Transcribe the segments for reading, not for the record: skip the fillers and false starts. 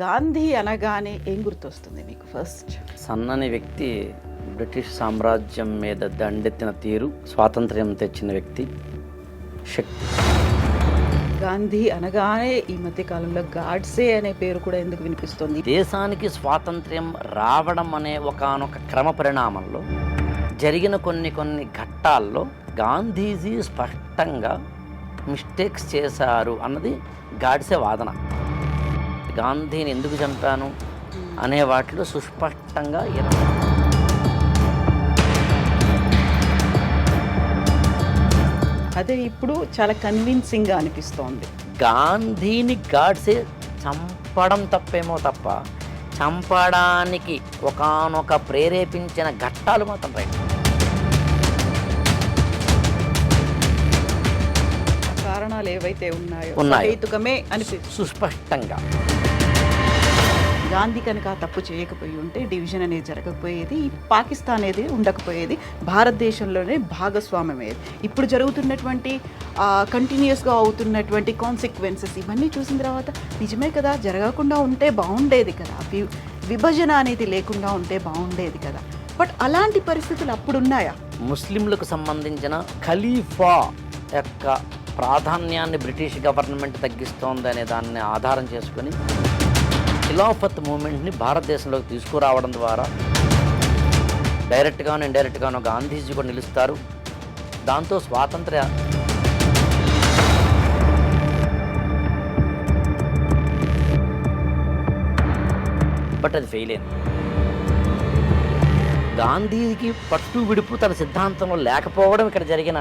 గాంధీ అనగానే ఏం గుర్తొస్తుంది మీకు ఫస్ట్? సన్నని వ్యక్తి, బ్రిటిష్ సామ్రాజ్యం మీద దండెత్తిన తీరు, స్వాతంత్ర్యం తెచ్చిన వ్యక్తి, శక్తి. గాంధీ అనగానే ఈ మధ్య కాలంలో గాడ్సే అనే పేరు కూడా ఎందుకు వినిపిస్తుంది? దేశానికి స్వాతంత్ర్యం రావడం అనే ఒకానొక క్రమ పరిణామంలో జరిగిన కొన్ని ఘట్టాల్లో గాంధీజీ స్పష్టంగా మిస్టేక్స్ చేశారు అన్నది గాడ్సే వాదన. గాంధీని ఎందుకు చంపాను అనే వాటిలో సుస్పష్టంగా అదే ఇప్పుడు చాలా కన్విన్సింగ్గా అనిపిస్తోంది. గాంధీని గాడ్సే చంపడం తప్పేమో తప్ప చంపడానికి ఒకానొక ప్రేరేపించిన ఘట్టాలు మాత్రం రైట్. కారణాలు ఏవైతే ఉన్నాయో హేతుకమే అనిపిస్తుంది సుస్పష్టంగా. గాంధీ కనుక తప్పు చేయకపోయి ఉంటే డివిజన్ అనేది జరగకపోయేది, పాకిస్తాన్ అనేది ఉండకపోయేది, భారతదేశంలోనే భాగస్వామ్యమయ్యేది. ఇప్పుడు జరుగుతున్నటువంటి కంటిన్యూస్గా అవుతున్నటువంటి కాన్సిక్వెన్సెస్ ఇవన్నీ చూసిన తర్వాత నిజమే కదా, జరగకుండా ఉంటే బాగుండేది కదా, విభజన అనేది లేకుండా ఉంటే బాగుండేది కదా. బట్ అలాంటి పరిస్థితులు అప్పుడున్నాయా? ముస్లింలకు సంబంధించిన ఖలీఫా యొక్క ప్రాధాన్యాన్ని బ్రిటిష్ గవర్నమెంట్ తగ్గిస్తోంది అనే దాన్ని ఆధారం చేసుకొని ఖిలాఫత్ మూమెంట్ని భారతదేశంలోకి తీసుకురావడం ద్వారా డైరెక్ట్గానో ఇండైరెక్ట్గానో గాంధీజీ కూడా నిలుస్తారు. దాంతో స్వాతంత్ర్య బట్ అది ఫెయిల్ అయింది. గాంధీకి పట్టు విడుపు తన సిద్ధాంతంలో లేకపోవడం ఇక్కడ జరిగిన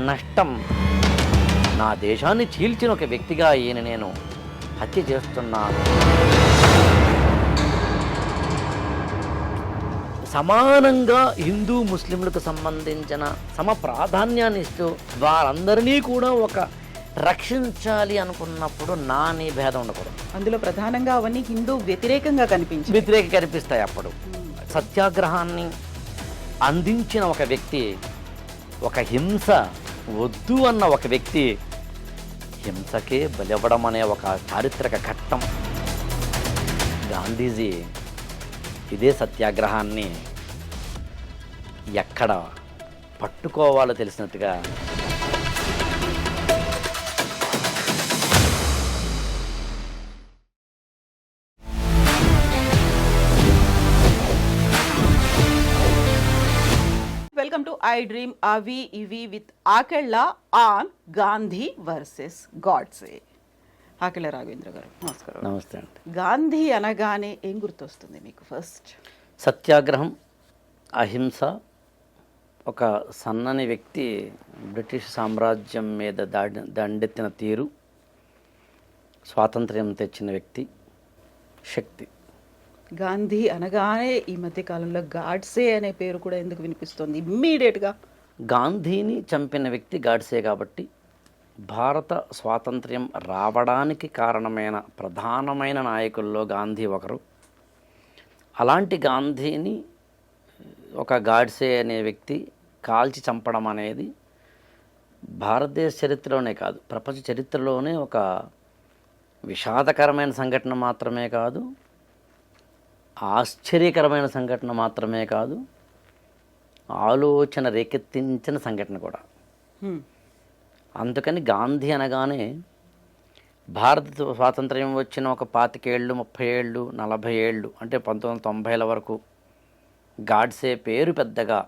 నష్టం. నా దేశాన్ని చీల్చిన ఒక వ్యక్తిగా ఈయన నేను హత్య చేస్తున్నాను. సమానంగా హిందూ ముస్లింలకు సంబంధించిన సమ ప్రాధాన్యాన్ని ఇస్తూ వారందరినీ కూడా ఒక రక్షించాలి అనుకున్నప్పుడు నీ భేదం ఉండకూడదు. అందులో ప్రధానంగా అవన్నీ హిందూ వ్యతిరేకంగా కనిపిస్తాయి. అప్పుడు సత్యాగ్రహాన్ని అందించిన ఒక వ్యక్తి, ఒక హింస వద్దు అన్న ఒక వ్యక్తి హింసకే బలివ్వడం అనే ఒక చారిత్రక ఘట్టం. గాంధీజీ ఇదే సత్యాగ్రహాన్ని ఎక్కడ పట్టుకోవాలో తెలిసినట్టుగా వెల్కమ్ టు ఐ డ్రీమ్ అవి ఇవి with Akella on Gandhi versus Godse. Akella Raghavendra గారు నమస్కారం. నమస్తే అండి. గాంధీ అనగానే ఏం గుర్తొస్తుంది మీకు ఫస్ట్? సత్యాగ్రహం, అహింస, ఒక సన్నని వ్యక్తి, బ్రిటిష్ సామ్రాజ్యం మీద దండెత్తిన తీరు, స్వాతంత్ర్యం తెచ్చిన వ్యక్తి, శక్తి. గాంధీ అనగానే ఈ మధ్య కాలంలో గాడ్సే అనే పేరు కూడా ఎందుకు వినిపిస్తుంది ఇమ్మీడియట్గా? గాంధీని చంపిన వ్యక్తి గాడ్సే కాబట్టి భారత స్వాతంత్ర్యం రావడానికి కారణమైన ప్రధానమైన నాయకుల్లో గాంధీ ఒకరు. అలాంటి గాంధీని ఒక గాడ్సే అనే వ్యక్తి కాల్చి చంపడం అనేది భారతదేశ చరిత్రలోనే కాదు, ప్రపంచ చరిత్రలోనే ఒక విషాదకరమైన సంఘటన మాత్రమే కాదు, ఆశ్చర్యకరమైన సంఘటన మాత్రమే కాదు, ఆలోచన రేకెత్తించిన సంఘటన కూడా. అందుకని గాంధీ అనగానే భారత స్వాతంత్ర్యం వచ్చిన ఒక 25 ఏళ్ళు, 30 ఏళ్ళు, 40 ఏళ్ళు అంటే 1990ల వరకు గాడ్సే పేరు పెద్దగా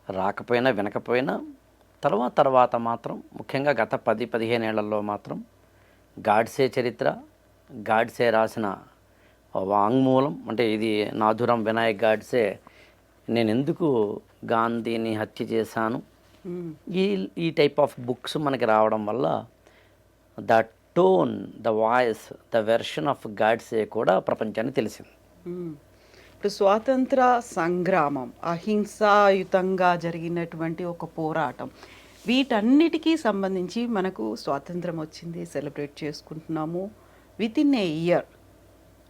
రాకపోయినా వినకపోయినా తర్వాత మాత్రం ముఖ్యంగా గత 10-15 ఏళ్లలో మాత్రం గాడ్సే చరిత్ర, గాడ్సే రాసిన వాంగ్మూలం, అంటే ఇది నాథురాం వినాయక్ గాడ్సే నేను ఎందుకు గాంధీని హత్య చేశాను, ఈ టైప్ ఆఫ్ బుక్స్ మనకి రావడం వల్ల the tone, the voice, the version of Godse కూడా ప్రపంచానికి తెలిసింది. ఇప్పుడు స్వాతంత్ర సంగ్రామం, అహింసాయుతంగా జరిగినటువంటి ఒక పోరాటం, వీటన్నిటికీ సంబంధించి మనకు స్వాతంత్రం వచ్చింది, సెలబ్రేట్ చేసుకుంటున్నాము. విత్ ఇన్ ఏ ఇయర్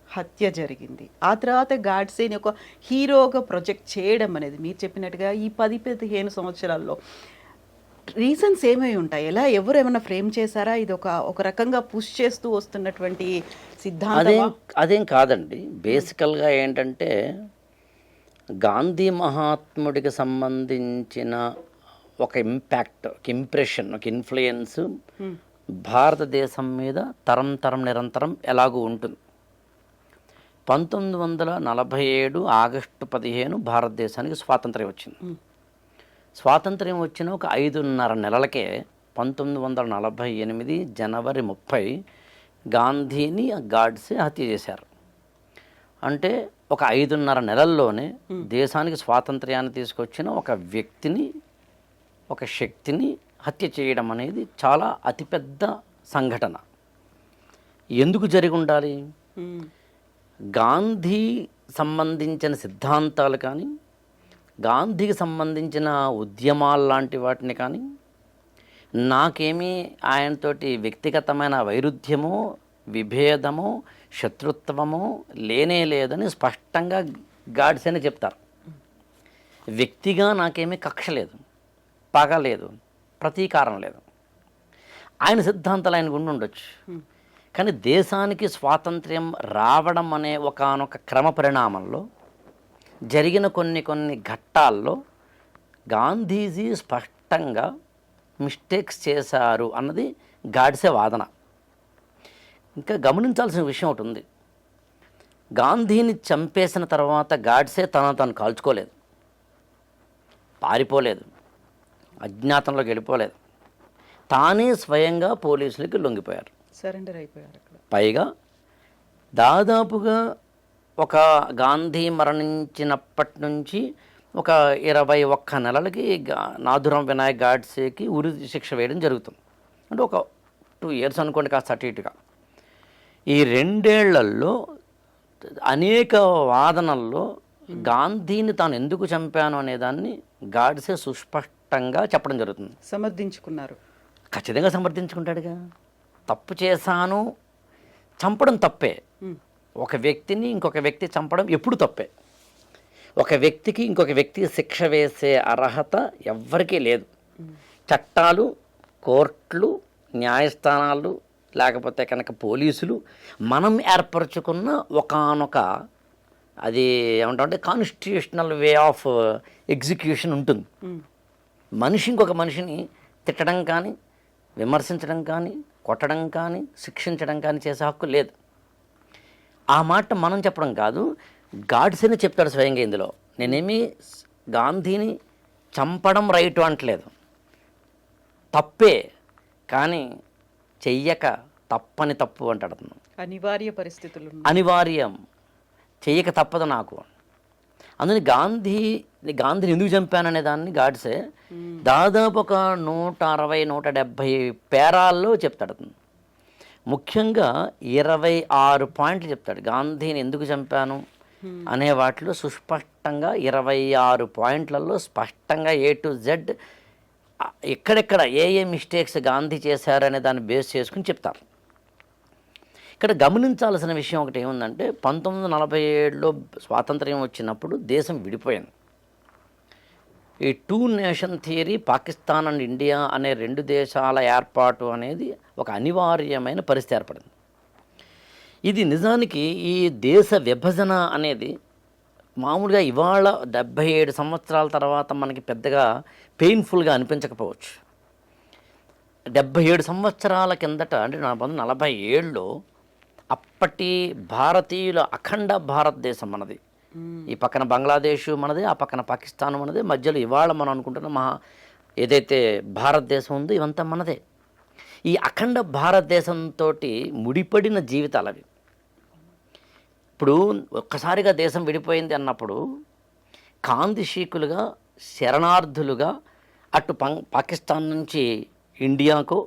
హత్య జరిగింది. ఆ తర్వాత గాడ్సేని ఒక హీరోగా ప్రొజెక్ట్ చేయడం అనేది మీరు చెప్పినట్టుగా ఈ 10-15 సంవత్సరాల్లో రీజన్స్ ఏమై ఉంటాయి? ఎవరు ఏమైనా ఫ్రేమ్ చేశారా? ఇది ఒక రకంగా పుష్ చేస్తూ వస్తున్నటువంటి సిద్ధాంతమా? అదేం కాదండి. బేసికల్గా ఏంటంటే గాంధీ మహాత్ముడికి సంబంధించిన ఒక ఇంపాక్ట్, ఒక ఇంప్రెషన్, ఒక ఇన్ఫ్లుయెన్స్ భారతదేశం మీద తరం నిరంతరం ఎలాగూ ఉంటుంది. 1947 ఆగస్టు 15 భారతదేశానికి స్వాతంత్ర్యం వచ్చింది. స్వాతంత్ర్యం వచ్చిన ఒక 5.5 నెలలకే 1948 జనవరి 30 గాంధీని గాడ్సే హత్య చేశారు. అంటే ఒక 5.5 నెలల్లోనే దేశానికి స్వాతంత్ర్యాన్ని తీసుకొచ్చిన ఒక వ్యక్తిని, ఒక శక్తిని హత్య చేయడం అనేది చాలా అతిపెద్ద సంఘటన. ఎందుకు జరిగి ఉండాలి? గాంధీ సంబంధించిన సిద్ధాంతాలు కానీ, గాంధీకి సంబంధించిన ఉద్యమాలు లాంటి వాటిని కానీ, నాకేమీ ఆయనతోటి వ్యక్తిగతమైన వైరుధ్యమో, విభేదమో, శత్రుత్వమో లేనే లేదని స్పష్టంగా గాడ్సేనే చెప్తారు. వ్యక్తిగా నాకేమీ కక్ష లేదు, పగ లేదు, ప్రతీకారం లేదు. ఆయన సిద్ధాంతాలు ఆయనకు ఉండొచ్చు, కానీ దేశానికి స్వాతంత్ర్యం రావడం అనే ఒకానొక క్రమ పరిణామంలో జరిగిన కొన్ని ఘట్టాల్లో గాంధీజీ స్పష్టంగా మిస్టేక్స్ చేశారు అన్నది గాడ్సే వాదన. ఇంకా గమనించాల్సిన విషయం ఒకటి ఉంది. గాంధీని చంపేసిన తర్వాత గాడ్సే తను కాల్చుకోలేదు, పారిపోలేదు, అజ్ఞాతంలోకి వెళ్ళిపోలేదు. తానే స్వయంగా పోలీసులకి లొంగిపోయారు, సరెండర్ అయిపోయారు. పైగా దాదాపుగా ఒక గాంధీ మరణించినప్పటి నుంచి ఒక 21 నెలలకి నాథురాం వినాయక్ గాడ్సేకి ఉరి శిక్ష వేయడం జరుగుతుంది. అంటే ఒక 2 years అనుకోండి, కాస్త అటు ఇటుగా. ఈ 2 ఏళ్లలో అనేక వాదనల్లో గాంధీని తాను ఎందుకు చంపాను అనేదాన్ని గాడ్సే సుస్పష్టంగా చెప్పడం జరుగుతుంది. సమర్థించుకున్నారు. ఖచ్చితంగా సమర్థించుకుంటాడుగా. తప్పు చేశాను, చంపడం తప్పే. ఒక వ్యక్తిని ఇంకొక వ్యక్తి చంపడం ఎప్పుడు తప్పే. ఒక వ్యక్తికి ఇంకొక వ్యక్తి శిక్ష వేసే అర్హత ఎవ్వరికీ లేదు. చట్టాలు, కోర్టులు, న్యాయస్థానాలు, లేకపోతే కనుక పోలీసులు మనం ఏర్పరచుకున్న ఒకానొక అది ఏమంటామంటే కాన్స్టిట్యూషనల్ వే ఆఫ్ ఎగ్జిక్యూషన్ ఉంటుంది. మనిషి ఇంకొక మనిషిని తిట్టడం కానీ, విమర్శించడం కానీ, కొట్టడం కానీ, శిక్షించడం కానీ చేసే హక్కు లేదు. ఆ మాట మనం చెప్పడం కాదు, గాడ్సేనే చెప్తాడు స్వయంగా. ఇందులో నేనేమి గాంధీని చంపడం రైట్ అంటలేదు, తప్పే, కానీ చెయ్యక తప్పని తప్పు అంటాడు. అనివార్య పరిస్థితులు, అనివార్యం, చెయ్యక తప్పదు నాకు. అందుకని గాంధీని ఎందుకు చంపాననే దాన్ని గాడ్సే దాదాపు ఒక 160-170 పేరాల్లో చెప్తాడు. ముఖ్యంగా 26 పాయింట్లు చెప్తాడు గాంధీని ఎందుకు చంపాను అనే వాటిలో. సుస్పష్టంగా 26 పాయింట్లలో స్పష్టంగా A to Z ఎక్కడెక్కడ ఏ మిస్టేక్స్ గాంధీ చేశారనే దాన్ని బేస్ చేసుకుని చెప్తారు. ఇక్కడ గమనించాల్సిన విషయం ఒకటి ఏముందంటే 1947లో స్వాతంత్ర్యం వచ్చినప్పుడు దేశం విడిపోయింది. ఈ 2 nation theory, Pakistan and India అనే 2 దేశాల ఏర్పాటు అనేది ఒక అనివార్యమైన పరిస్థితి ఏర్పడింది. ఇది నిజానికి ఈ దేశ విభజన అనేది మామూలుగా ఇవాళ 77 సంవత్సరాల తర్వాత మనకి పెద్దగా పెయిన్ఫుల్గా అనిపించకపోవచ్చు. 77 సంవత్సరాల కిందట అంటే 1947లో అప్పటి భారతీయుల అఖండ భారతదేశం మనది. ఈ పక్కన బంగ్లాదేశ్ మనది, ఆ పక్కన పాకిస్తాన్ మనది, మధ్యలో ఇవాళ మనం అనుకుంటున్న ఏదైతే భారతదేశం ఉందో ఇవంతా మనదే. ఈ అఖండ భారతదేశంతో ముడిపడిన జీవితాలు అవి. ఇప్పుడు ఒక్కసారిగా దేశం విడిపోయింది అన్నప్పుడు కాందిశీకులుగా, శరణార్థులుగా అటు పాకిస్తాన్ నుంచి ఇండియాకో,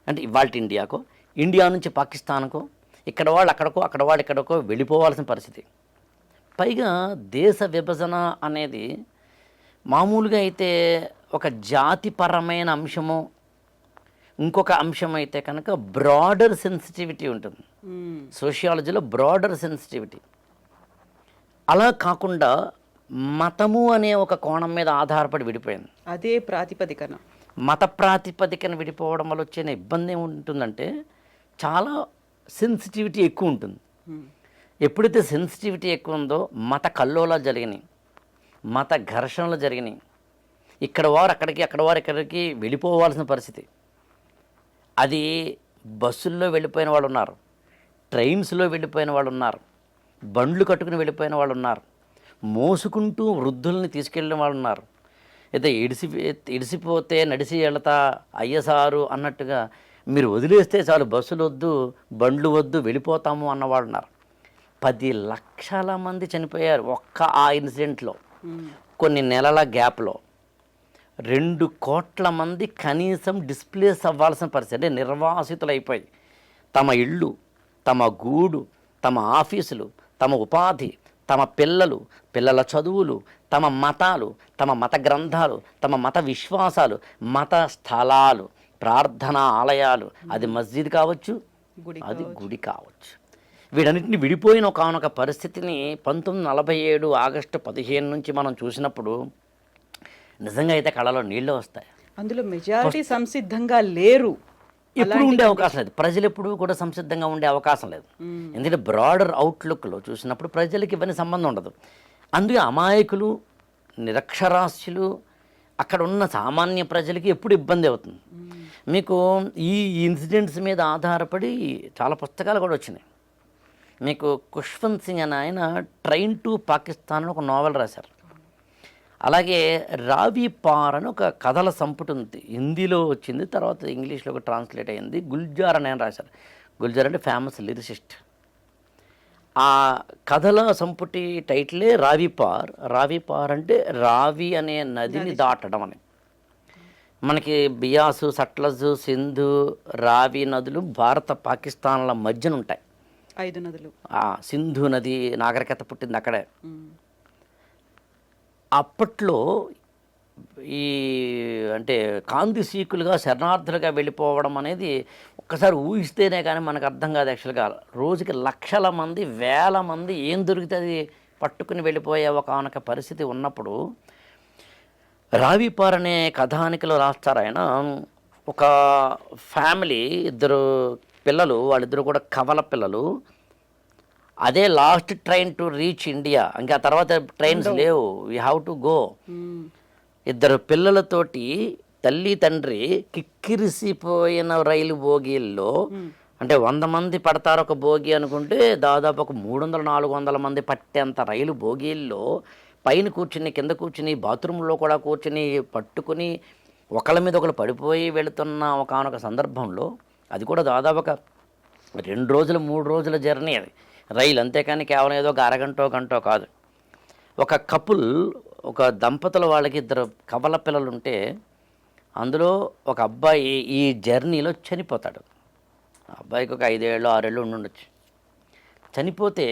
అంటే ఇవాళ ఇండియాకో, ఇండియా నుంచి పాకిస్తాన్కో, ఇక్కడ వాళ్ళు అక్కడికో, అక్కడ వాళ్ళు ఇక్కడికో వెళ్ళిపోవాల్సిన పరిస్థితి. పైగా దేశ విభజన అనేది మామూలుగా అయితే ఒక జాతిపరమైన అంశము, ఇంకొక అంశం అయితే కనుక బ్రాడర్ సెన్సిటివిటీ ఉంటుంది. సోషియాలజీలో బ్రాడర్ సెన్సిటివిటీ. అలా కాకుండా మతము అనే ఒక కోణం మీద ఆధారపడి విడిపోయింది. అదే ప్రాతిపదికన. మత ప్రాతిపదికన విడిపోవడం వల్ల వచ్చే ఇబ్బంది ఏముంటుందంటే చాలా సెన్సిటివిటీ ఎక్కువ ఉంటుంది. ఎప్పుడైతే సెన్సిటివిటీ ఎక్కువ ఉందో మత కల్లోలాలు జరిగినాయి, మత ఘర్షణలు జరిగినాయి, ఇక్కడ వారు అక్కడికి, అక్కడ వారు ఇక్కడికి వెళ్ళిపోవాల్సిన పరిస్థితి. అది బస్సుల్లో వెళ్ళిపోయిన వాళ్ళు ఉన్నారు, ట్రైన్స్లో వెళ్ళిపోయిన వాళ్ళు ఉన్నారు, బండ్లు కట్టుకుని వెళ్ళిపోయిన వాళ్ళు ఉన్నారు, మోసుకుంటూ వృద్ధుల్ని తీసుకెళ్ళిన వాళ్ళు ఉన్నారు. అయితే ఇడిసిపోతే నడిసి వెళతా అయ్యసారు అన్నట్టుగా మీరు వదిలేస్తే చాలు బస్సులు వద్దు, బండ్లు వద్దు, వెళ్ళిపోతాము అన్నవాళ్ళు ఉన్నారు. 10 లక్షల మంది చనిపోయారు ఒక్క ఆ ఇన్సిడెంట్లో. కొన్ని నెలల గ్యాప్లో 2 కోట్ల మంది కనీసం డిస్ప్లేస్ అవ్వాల్సిన పరిస్థితి, అంటే నిర్వాసితులైపోయి తమ ఇళ్ళు, తమ గూడు, తమ ఆఫీసులు, తమ ఉపాధి, తమ పిల్లల చదువులు, తమ మతాలు, తమ మత గ్రంథాలు, తమ మత విశ్వాసాలు, మత స్థలాలు, ప్రార్థనా ఆలయాలు, అది మస్జిద్ కావచ్చు, అది గుడి కావచ్చు, వీటన్నిటిని విడిపోయిన ఒకనొక పరిస్థితిని 1947 ఆగస్టు 15 నుంచి మనం చూసినప్పుడు నిజంగా అయితే కళ్ళలో నీళ్ళు వస్తాయి. అందులో మెజారిటీ సంసిద్ధంగా లేరు, ఎప్పుడు ఉండే అవకాశం లేదు, ప్రజలు ఎప్పుడు కూడా సంసిద్ధంగా ఉండే అవకాశం లేదు. ఎందుకంటే బ్రాడర్ అవుట్లుక్లో చూసినప్పుడు ప్రజలకి ఇవన్నీ సంబంధం ఉండదు. అందుకే అమాయకులు, నిరక్షరాస్యులు, అక్కడ ఉన్న సామాన్య ప్రజలకి ఎప్పుడు ఇబ్బంది అవుతుంది. మీకు ఈ ఇన్సిడెంట్స్ మీద ఆధారపడి చాలా పుస్తకాలు కూడా వచ్చినాయి. మీకు ఖుష్వంత్ సింగ్ అని ఆయన ట్రైన్ టు పాకిస్తాన్ ఒక నావెల్ రాశారు. అలాగే రావి పార్ అని ఒక కథల సంపుటి ఉంది, హిందీలో వచ్చింది, తర్వాత ఇంగ్లీష్లో ఒక ట్రాన్స్లేట్ అయ్యింది. గుల్జార్ అని ఆయన రాశారు. గుల్జార్ అంటే ఫేమస్ లిరిసిస్ట్. ఆ కథల సంపుటి టైటిలే రావి పార్. రావి పార్ అంటే రావి అనే నదిని దాటడం అని. మనకి బియాసు, సట్లజు, సింధు, రావి నదులు భారత పాకిస్తాన్ల మధ్యన ఉంటాయి. 5 నదులు. సింధు నది నాగరికత పుట్టింది అక్కడే. అప్పట్లో ఈ అంటే కాంతిసీకులుగా శరణార్థులుగా వెళ్ళిపోవడం అనేది ఒక్కసారి ఊహిస్తేనే కానీ మనకు అర్థం కాదు. యాక్చువల్గా రోజుకి లక్షల మంది, వేల మంది ఏం దొరికితే అది పట్టుకుని వెళ్ళిపోయే ఒకనొక పరిస్థితి ఉన్నప్పుడు రావిపార్ అనే కథానికలో రాస్తారు ఆయన. ఒక ఫ్యామిలీ, 2 పిల్లలు, వాళ్ళిద్దరు కూడా కవల పిల్లలు. అదే last train to reach India, ఇంకా తర్వాత ట్రైన్స్ లేవు, వీ హ్యావ్ టు గో. 2 పిల్లలతోటి తల్లి తండ్రి కిక్కిరిసిపోయిన రైలు బోగీల్లో, అంటే 100 మంది పడతారు ఒక బోగి అనుకుంటే దాదాపు ఒక 300-400 మంది పట్టేంత రైలు బోగీల్లో పైన కూర్చుని, కింద కూర్చుని, బాత్రూంలో కూడా కూర్చుని పట్టుకుని ఒకళ్ళ మీద ఒకళ్ళు పడిపోయి వెళుతున్న ఒకనొక సందర్భంలో, అది కూడా దాదాపు ఒక 2 రోజులు 3 రోజుల జర్నీ అది రైలు, అంతేకాని కేవలం ఏదో ఒక అరగంటో గంటో కాదు. ఒక కపుల్, ఒక దంపతుల వాళ్ళకి 2 కవల పిల్లలు ఉంటే అందులో ఒక అబ్బాయి ఈ జర్నీలో చనిపోతాడు. ఆ అబ్బాయికి ఒక 5 ఏళ్ళు 6 ఏళ్ళు ఉండుండొచ్చు. చనిపోతే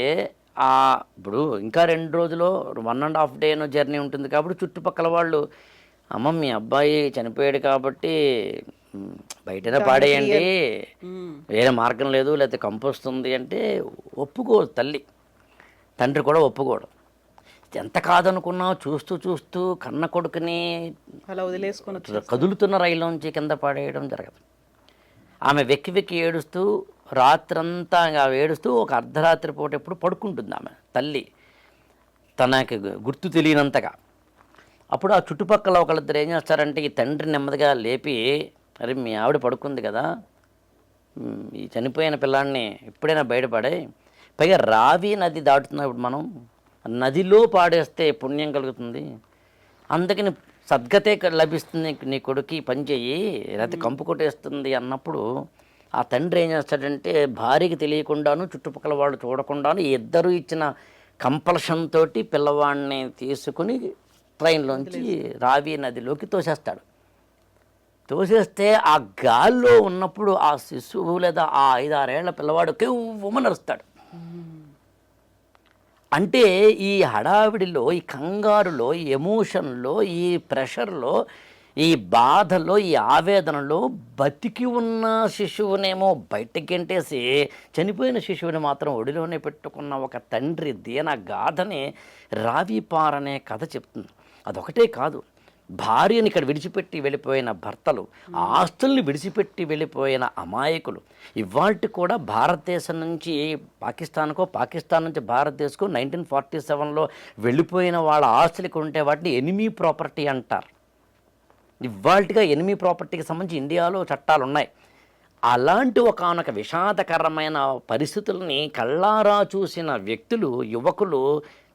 ఇప్పుడు ఇంకా 2 రోజులు 1.5 డేనో జర్నీ ఉంటుంది కాబట్టి చుట్టుపక్కల వాళ్ళు, అమ్మ మీ అబ్బాయి చనిపోయాడు కాబట్టి బయటనే పాడేయండి, వేరే మార్గం లేదు, లేకపోతే కంపు వస్తుంది అంటే ఒప్పుకోదు తల్లి, తండ్రి కూడా ఒప్పుకోడు. ఎంత కాదనుకున్నా చూస్తూ చూస్తూ కన్న కొడుకుని అలా వదిలేసుకుని కదులుతున్న రైల్లోంచి కింద పడేయడం జరగదు. ఆమె వెక్కి వెక్కి ఏడుస్తూ రాత్రంతా ఏడుస్తూ ఒక అర్ధరాత్రి పూట ఎప్పుడు పడుకుంటుంది ఆమె తల్లి, తనకి గుర్తు తెలియనంతగా. అప్పుడు ఆ చుట్టుపక్కల ఒకళ్ళిద్దరు ఏం చేస్తారంటే ఈ తండ్రి నెమ్మదిగా లేపి, అరే మీ ఆవిడ పడుకుంది కదా, ఈ చనిపోయిన పిల్లాడిని ఎప్పుడైనా బయటపడే, పైగా రావి నది దాటుతున్నప్పుడు మనం నదిలో పాడేస్తే పుణ్యం కలుగుతుంది, అందుకని సద్గతే లభిస్తుంది నీ కొడుకు, పని చెయ్యి, లేకపోతే కంపు కొట్టేస్తుంది అన్నప్పుడు ఆ తండ్రి ఏం చేస్తాడంటే భార్యకి తెలియకుండాను, చుట్టుపక్కల వాళ్ళు చూడకుండాను, ఇద్దరు ఇచ్చిన కంపల్షన్ తోటి పిల్లవాడిని తీసుకుని ట్రైన్లోంచి రావి నదిలోకి తోసేస్తాడు. తోసేస్తే ఆ గాల్లో ఉన్నప్పుడు ఆ శిశువు లేదా ఆ 5-6 ఏళ్ల పిల్లవాడు కెవ్వుమనరుస్తాడు. అంటే ఈ హడావిడిలో, ఈ కంగారులో, ఈ ఎమోషన్లో, ఈ ప్రెషర్లో, ఈ బాధలో, ఈ ఆవేదనలో బతికి ఉన్న శిశువునేమో బయటకి గెంటేసి చనిపోయిన శిశువుని మాత్రం ఒడిలోనే పెట్టుకున్న ఒక తండ్రి దీన గాథని రావి పార్ అనే కథ చెప్తుంది. అదొకటే కాదు, భార్యని ఇక్కడ విడిచిపెట్టి వెళ్ళిపోయిన భర్తలు, ఆస్తుల్ని విడిచిపెట్టి వెళ్ళిపోయిన అమాయకులు ఇవాళ కూడా భారతదేశం నుంచి పాకిస్తాన్కో, పాకిస్తాన్ నుంచి భారతదేశంకో 1947లో వెళ్ళిపోయిన వాళ్ళ ఆస్తులకు ఉంటే వాటిని ఎనిమీ ప్రాపర్టీ అంటారు. ఇవాళగా ఎనిమీ ప్రాపర్టీకి సంబంధించి ఇండియాలో చట్టాలు ఉన్నాయి. అలాంటి ఒకానొక విషాదకరమైన పరిస్థితుల్ని కళ్ళారా చూసిన వ్యక్తులు, యువకులు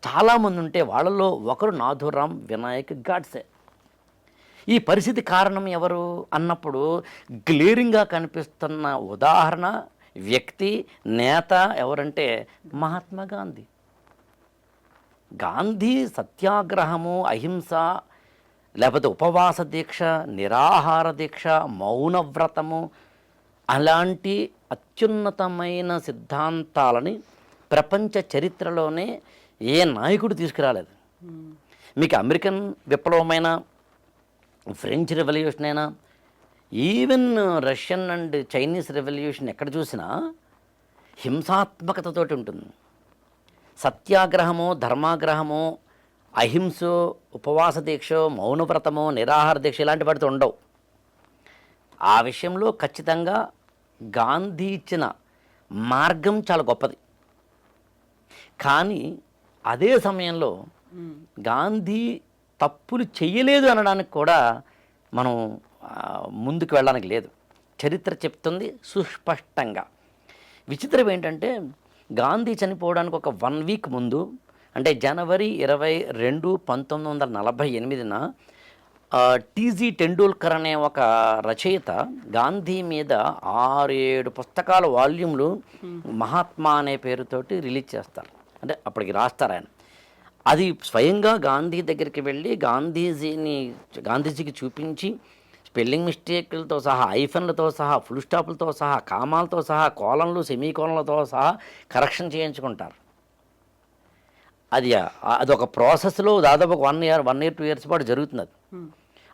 చాలామంది ఉంటే వాళ్ళలో ఒకరు నాథూరాం వినాయక్ గాడ్సే. ఈ పరిస్థితి కారణం ఎవరు అన్నప్పుడు గ్లేరింగ్గా కనిపిస్తున్న ఉదాహరణ, వ్యక్తి, నేత ఎవరంటే మహాత్మా గాంధీ. గాంధీ సత్యాగ్రహము, అహింస, లేకపోతే ఉపవాస దీక్ష, నిరాహార దీక్ష, మౌనవ్రతము అలాంటి అత్యున్నతమైన సిద్ధాంతాలని ప్రపంచ చరిత్రలోనే ఏ నాయకుడు తీసుకురాలేదు. మీకు అమెరికన్ విప్లవమైన, ఫ్రెంచ్ రెవల్యూషన్ అయినా, even Russian and Chinese revolution ఎక్కడ చూసినా హింసాత్మకతతోటి ఉంటుంది. సత్యాగ్రహము, ధర్మాగ్రహము, అహింస, ఉపవాస దీక్ష, మౌనవ్రతము, నిరాహార దీక్ష ఇలాంటి వాటితో ఉండవు. ఆ విషయంలో ఖచ్చితంగా గాంధీ ఇచ్చిన మార్గం చాలా గొప్పది. కానీ అదే సమయంలో గాంధీ తప్పులు చెయ్యలేదు అనడానికి కూడా మనం ముందుకు వెళ్ళడానికి లేదు. చరిత్ర చెప్తుంది సుస్పష్టంగా. విచిత్రం ఏంటంటే గాంధీ చనిపోవడానికి ఒక 1 వీక్ ముందు, అంటే జనవరి 22, 1948న టీజీ టెండూల్కర్ అనే ఒక రచయిత గాంధీ మీద 6-7 పుస్తకాల వాల్యూమ్లు మహాత్మా అనే పేరుతోటి రిలీజ్ చేస్తారు. అంటే అప్పటికి రాస్తారు ఆయన. అది స్వయంగా గాంధీ దగ్గరికి వెళ్ళి గాంధీజీకి చూపించి స్పెల్లింగ్ మిస్టేక్లతో సహా, ఐఫన్లతో సహా, ఫుల్ స్టాప్లతో సహా, కామాలతో సహా, కోలన్లు, సెమీకోలన్లతో సహా కరెక్షన్ చేయించుకుంటారు. అదొక ప్రాసెస్లో దాదాపు 1 year 2 years పాటు జరుగుతుంది.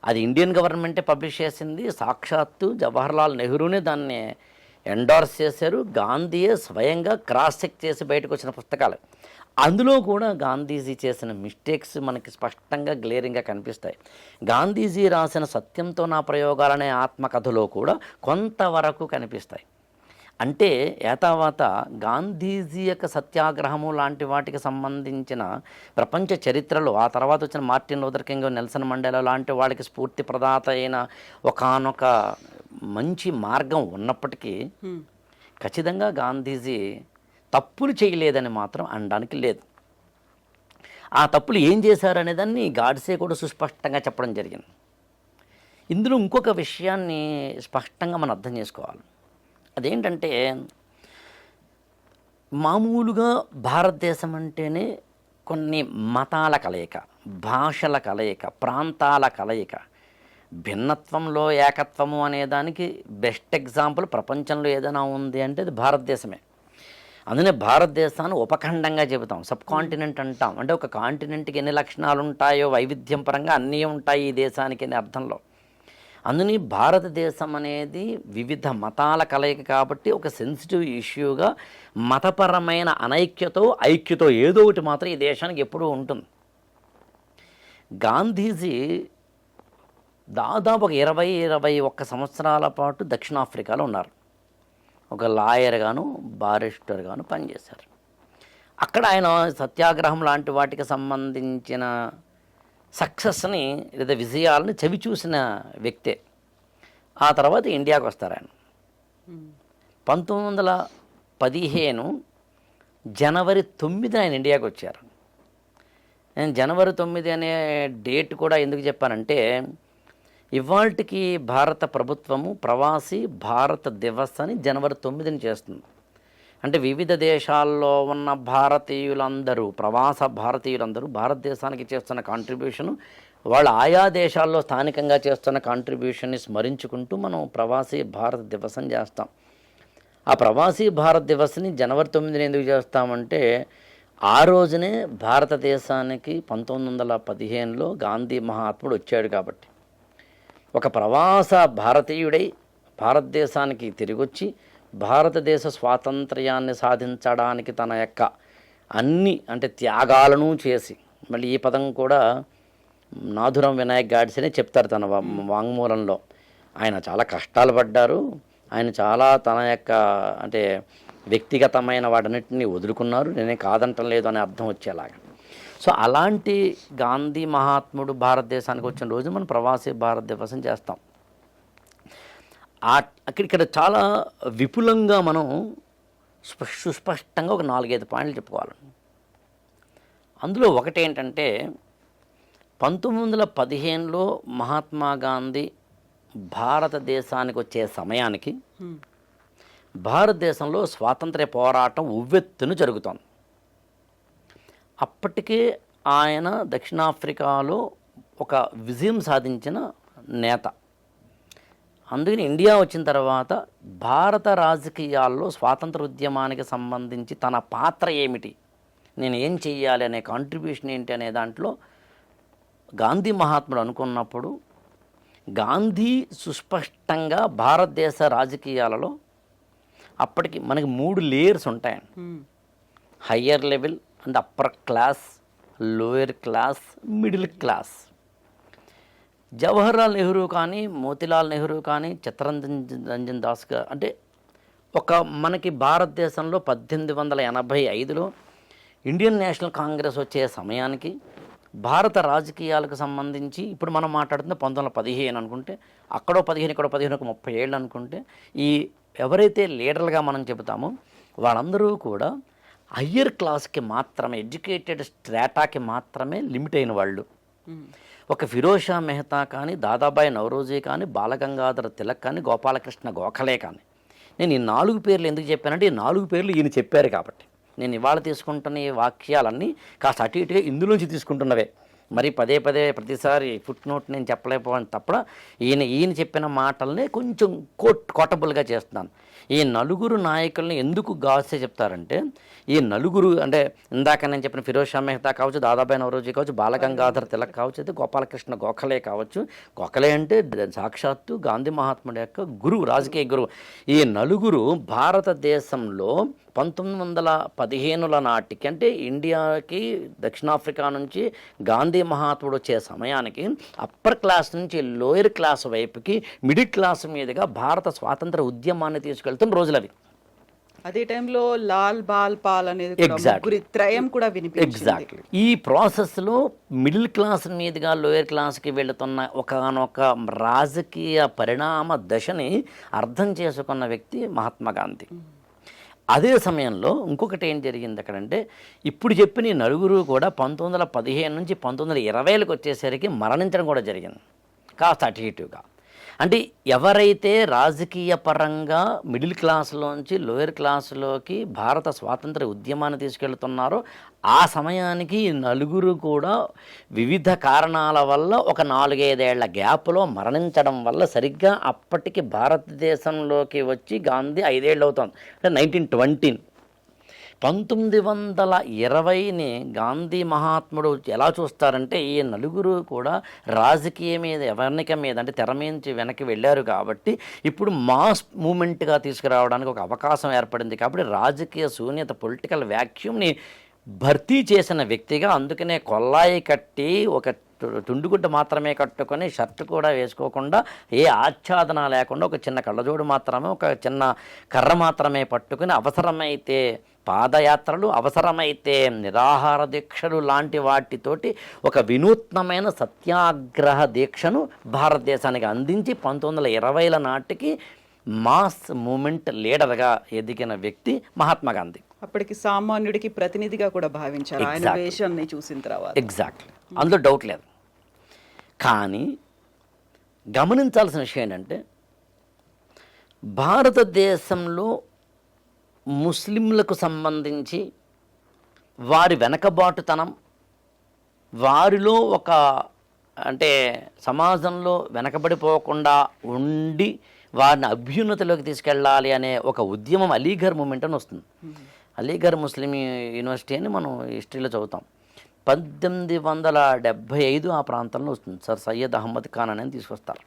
అది ఇండియన్ గవర్నమెంటే పబ్లిష్ చేసింది. సాక్షాత్తు జవహర్లాల్ నెహ్రూనే దాన్ని ఎండార్స్ చేశారు. గాంధీయే స్వయంగా క్రాస్ చెక్ చేసి బయటకు వచ్చిన పుస్తకాలు. అందులో కూడా గాంధీజీ చేసిన మిస్టేక్స్ మనకి స్పష్టంగా గ్లేరింగ్గా కనిపిస్తాయి. గాంధీజీ రాసిన సత్యంతో నా ప్రయోగాలనే ఆత్మకథలో కూడా కొంతవరకు కనిపిస్తాయి. అంటే ఏతావాత గాంధీజీ యొక్క సత్యాగ్రహము లాంటి వాటికి సంబంధించిన ప్రపంచ చరిత్రలో ఆ తర్వాత వచ్చిన Martin Luther king, Nelson Mandela లాంటి వాళ్ళకి స్ఫూర్తి ప్రదాత అయిన ఒకానొక మంచి మార్గం ఉన్నప్పటికీ ఖచ్చితంగా గాంధీజీ తప్పులు చేయలేదని మాత్రం అనడానికి లేదు. ఆ తప్పులు ఏం చేశారనే దాన్ని గాడ్సే కూడా సుస్పష్టంగా చెప్పడం జరిగింది. ఇందులో ఇంకొక విషయాన్ని స్పష్టంగా మనం అర్థం చేసుకోవాలి. అదేంటంటే మామూలుగా భారతదేశం అంటేనే కొన్ని మతాల కలయిక, భాషల కలయిక, ప్రాంతాల కలయిక, భిన్నత్వంలో ఏకత్వము అనేదానికి బెస్ట్ ఎగ్జాంపుల్ ప్రపంచంలో ఏదైనా ఉంది అంటే అది భారతదేశమే. అందునే భారతదేశాన్ని ఉపఖండంగా చెబుతాం, సబ్ కాంటినెంట్ అంటాం. అంటే ఒక కాంటినెంట్కి ఎన్ని లక్షణాలు ఉంటాయో వైవిధ్యం పరంగా అన్నీ ఉంటాయి ఈ దేశానికి అనే అర్థంలో. అందుని భారతదేశం అనేది వివిధ మతాల కలయిక కాబట్టి ఒక సెన్సిటివ్ ఇష్యూగా మతపరమైన ఐక్యతో ఏదో ఒకటి మాత్రం ఈ దేశానికి ఎప్పుడూ ఉంటుంది. గాంధీజీ దాదాపు ఒక 20-21 సంవత్సరాల పాటు దక్షిణాఫ్రికాలో ఉన్నారు. ఒక లాయర్గాను, బారిస్టర్గాను పనిచేశారు. అక్కడ ఆయన సత్యాగ్రహం లాంటి వాటికి సంబంధించిన సక్సెస్ని లేదా విజయాలను చవి చూసిన వ్యక్తే. ఆ తర్వాత ఇండియాకు వస్తారు ఆయన. 1915 జనవరి 9 ఆయన ఇండియాకు వచ్చారు. నేను జనవరి 9 అనే డేట్ కూడా ఎందుకు చెప్పానంటే ఇవాళకి భారత ప్రభుత్వము ప్రవాసీ భారత దివస్ అని జనవరి 9ని చేస్తుంది. అంటే వివిధ దేశాల్లో ఉన్న భారతీయులందరూ, ప్రవాస భారతీయులందరూ భారతదేశానికి చేస్తున్న కాంట్రిబ్యూషను, వాళ్ళు ఆయా దేశాల్లో స్థానికంగా చేస్తున్న కాంట్రిబ్యూషన్ని స్మరించుకుంటూ మనం ప్రవాసీ భారత దివస్ అని చేస్తాం. ఆ ప్రవాసీ భారత దివస్ని జనవరి 9ని ఎందుకు చేస్తామంటే ఆ రోజునే భారతదేశానికి 1915లో గాంధీ మహాత్ముడు వచ్చాడు కాబట్టి. ఒక ప్రవాస భారతీయుడై భారతదేశానికి తిరిగొచ్చి భారతదేశ స్వాతంత్ర్యాన్ని సాధించడానికి తన యొక్క అన్ని త్యాగాలను చేసి, మళ్ళీ ఈ పదం కూడా నాథురాం వినాయక్ గాడ్సేనే చెప్తారు తన వాంగ్మూలంలో. ఆయన చాలా కష్టాలు పడ్డారు, ఆయన చాలా తన యొక్క అంటే వ్యక్తిగతమైన వాటన్నిటిని వదులుకున్నారు, నేనే కాదంటం లేదు అనే అర్థం వచ్చేలాగా. సో అలాంటి గాంధీ మహాత్ముడు భారతదేశానికి వచ్చిన రోజు మనం ప్రవాసీ భారత దివసం చేస్తాం. ఇక్కడ చాలా విపులంగా మనం సుస్పష్టంగా ఒక 4-5 పాయింట్లు చెప్పుకోవాలి. అందులో ఒకటి ఏంటంటే 1915లో మహాత్మా గాంధీ భారతదేశానికి వచ్చే సమయానికి భారతదేశంలో స్వాతంత్ర్య పోరాటం ఉవ్వెత్తున జరుగుతోంది. అప్పటికే ఆయన దక్షిణాఫ్రికాలో ఒక విజయం సాధించిన నేత. అందుకని ఇండియా వచ్చిన తర్వాత భారత రాజకీయాల్లో స్వాతంత్ర ఉద్యమానికి సంబంధించి తన పాత్ర ఏమిటి, నేను ఏం చెయ్యాలి అనే కాంట్రిబ్యూషన్ ఏంటి అనే దాంట్లో గాంధీ మహాత్ముడు అనుకున్నప్పుడు గాంధీ సుస్పష్టంగా భారతదేశ రాజకీయాలలో అప్పటికి మనకి 3 లేయర్స్ ఉంటాయండి. Higher level and upper class, lower class, middle class. Jawaharlal Nehru కానీ, మోతీలాల్ నెహ్రూ కానీ, చిత్తరంజన్ దాస్ అంటే ఒక మనకి భారతదేశంలో 1885లో ఇండియన్ నేషనల్ కాంగ్రెస్ వచ్చే సమయానికి భారత రాజకీయాలకు సంబంధించి ఇప్పుడు మనం మాట్లాడుతున్న 1915 అనుకుంటే, అక్కడో 15 ఇక్కడో 15 ఒక 30 ఏళ్ళు అనుకుంటే, ఈ ఎవరైతే లీడర్లుగా మనం చెబుతామో వాళ్ళందరూ కూడా హయ్యర్ క్లాస్కి మాత్రమే, ఎడ్యుకేటెడ్ స్ట్రాటాకి మాత్రమే లిమిట్ అయిన వాళ్ళు. ఒక ఫిరోజ్ షా మెహతా కానీ, దాదాబాయి నౌరోజీ కానీ, బాలగంగాధర తిలక్ కానీ, గోపాలకృష్ణ గోఖలే కానీ. నేను ఈ 4 పేర్లు ఎందుకు చెప్పానంటే ఈ 4 పేర్లు ఈయన చెప్పారు కాబట్టి. నేను ఇవాళ తీసుకుంటున్న ఈ వాక్యాలన్నీ కాస్త అటు ఇటుగా ఇందులోంచి తీసుకుంటున్నవే. మరి పదే ప్రతిసారి ఫుట్ నోట్ నేను చెప్పలేకపోవడం తప్ప ఈయన చెప్పిన మాటల్ని కొంచెం కోటబుల్గా చేస్తున్నాను. ఈ 4 నాయకుల్ని ఎందుకు గాడ్సే చెప్తారంటే, ఈ 4 అంటే ఇందాక నేను చెప్పిన ఫిరోజ్ షా మెహతా కావచ్చు, దాదాబాయి నౌరోజీ కావచ్చు, బాలగంగాధర తిలక్ కావచ్చు, అయితే గోపాలకృష్ణ గోఖలే కావచ్చు. గోఖలే అంటే సాక్షాత్తు గాంధీ మహాత్ముడి యొక్క గురువు, రాజకీయ గురువు. ఈ 4 భారతదేశంలో 1915 నాటికి అంటే ఇండియాకి దక్షిణాఫ్రికా నుంచి గాంధీ మహాత్ముడు వచ్చే సమయానికి అప్పర్ క్లాస్ నుంచి లోయర్ క్లాస్ వైపుకి, మిడిల్ క్లాస్ మీదుగా భారత స్వాతంత్ర ఉద్యమాన్ని తీసుకెళ్తున్న రోజులు అవి. అదే టైంలో లాల్ బాల్ పాల్ అనేది ముగ్గురి త్రయం కూడా వినిపించింది. ఈ ప్రాసెస్లో మిడిల్ క్లాస్ మీదుగా లోయర్ క్లాస్కి వెళుతున్న ఒకనొక రాజకీయ పరిణామ దశని అర్థం చేసుకున్న వ్యక్తి మహాత్మా గాంధీ. అదే సమయంలో ఇంకొకటి ఏం జరిగింది అక్కడంటే, ఇప్పుడు చెప్పిన ఈ 4 కూడా 1915 నుంచి 1920లకు వచ్చేసరికి మరణించడం కూడా జరిగింది, కాస్త అటు ఇటుగా. అంటే ఎవరైతే రాజకీయ పరంగా మిడిల్ క్లాస్లోంచి లోయర్ క్లాసులోకి భారత స్వాతంత్ర ఉద్యమాన్ని తీసుకెళ్తున్నారో ఆ సమయానికి 4 కూడా వివిధ కారణాల వల్ల ఒక 4-5 ఏళ్ల గ్యాప్లో మరణించడం వల్ల సరిగ్గా అప్పటికి భారతదేశంలోకి వచ్చి గాంధీ 5 ఏళ్ళు అవుతుంది, అంటే 1920. 1920ని గాంధీ మహాత్ముడు ఎలా చూస్తారంటే, ఈ 4 కూడా రాజకీయ మీద, ఎవర్నిక మీద అంటే తెర నుంచి వెనక్కి వెళ్ళారు కాబట్టి ఇప్పుడు మాస్ మూమెంట్గా తీసుకురావడానికి ఒక అవకాశం ఏర్పడింది కాబట్టి రాజకీయ శూన్యత, పొలిటికల్ వ్యాక్యూమ్ని భర్తీ చేసిన వ్యక్తిగా, అందుకనే కొల్లాయి కట్టి ఒక తుండుగుడ్డ మాత్రమే కట్టుకొని షర్ట్ కూడా వేసుకోకుండా ఏ ఆచ్ఛాదన లేకుండా ఒక చిన్న కళ్ళజోడు మాత్రమే, ఒక చిన్న కర్ర మాత్రమే పట్టుకుని అవసరమైతే పాదయాత్రలు, అవసరమైతే నిరాహార దీక్షలు లాంటి వాటితోటి ఒక వినూత్నమైన సత్యాగ్రహ దీక్షను భారతదేశానికి అందించి 1920ల నాటికి మాస్ మూమెంట్ లీడర్గా ఎదిగిన వ్యక్తి మహాత్మా గాంధీ. అప్పటికి సామాన్యుడికి ప్రతినిధిగా కూడా భావించారు ఆయన వేషాన్ని చూసిన తర్వాత. ఎగ్జాక్ట్లీ, అందులో డౌట్ లేదు. కానీ గమనించాల్సిన విషయం ఏంటంటే, భారతదేశంలో ముస్లింలకు సంబంధించి వారి వెనకబాటుతనం, వారిలో ఒక అంటే సమాజంలో వెనకబడిపోకుండా ఉండి వారిని అభ్యున్నతిలోకి తీసుకెళ్ళాలి అనే ఒక ఉద్యమం అలీఘర్ మూమెంట్ అని వస్తుంది. అలీఘర్ ముస్లిం యూనివర్సిటీ అని మనం హిస్టరీలో చదువుతాం. 1875 ఆ ప్రాంతంలో వస్తుంది. సర్ సయ్యద్ అహ్మద్ ఖాన్ అని తీసుకొస్తారు.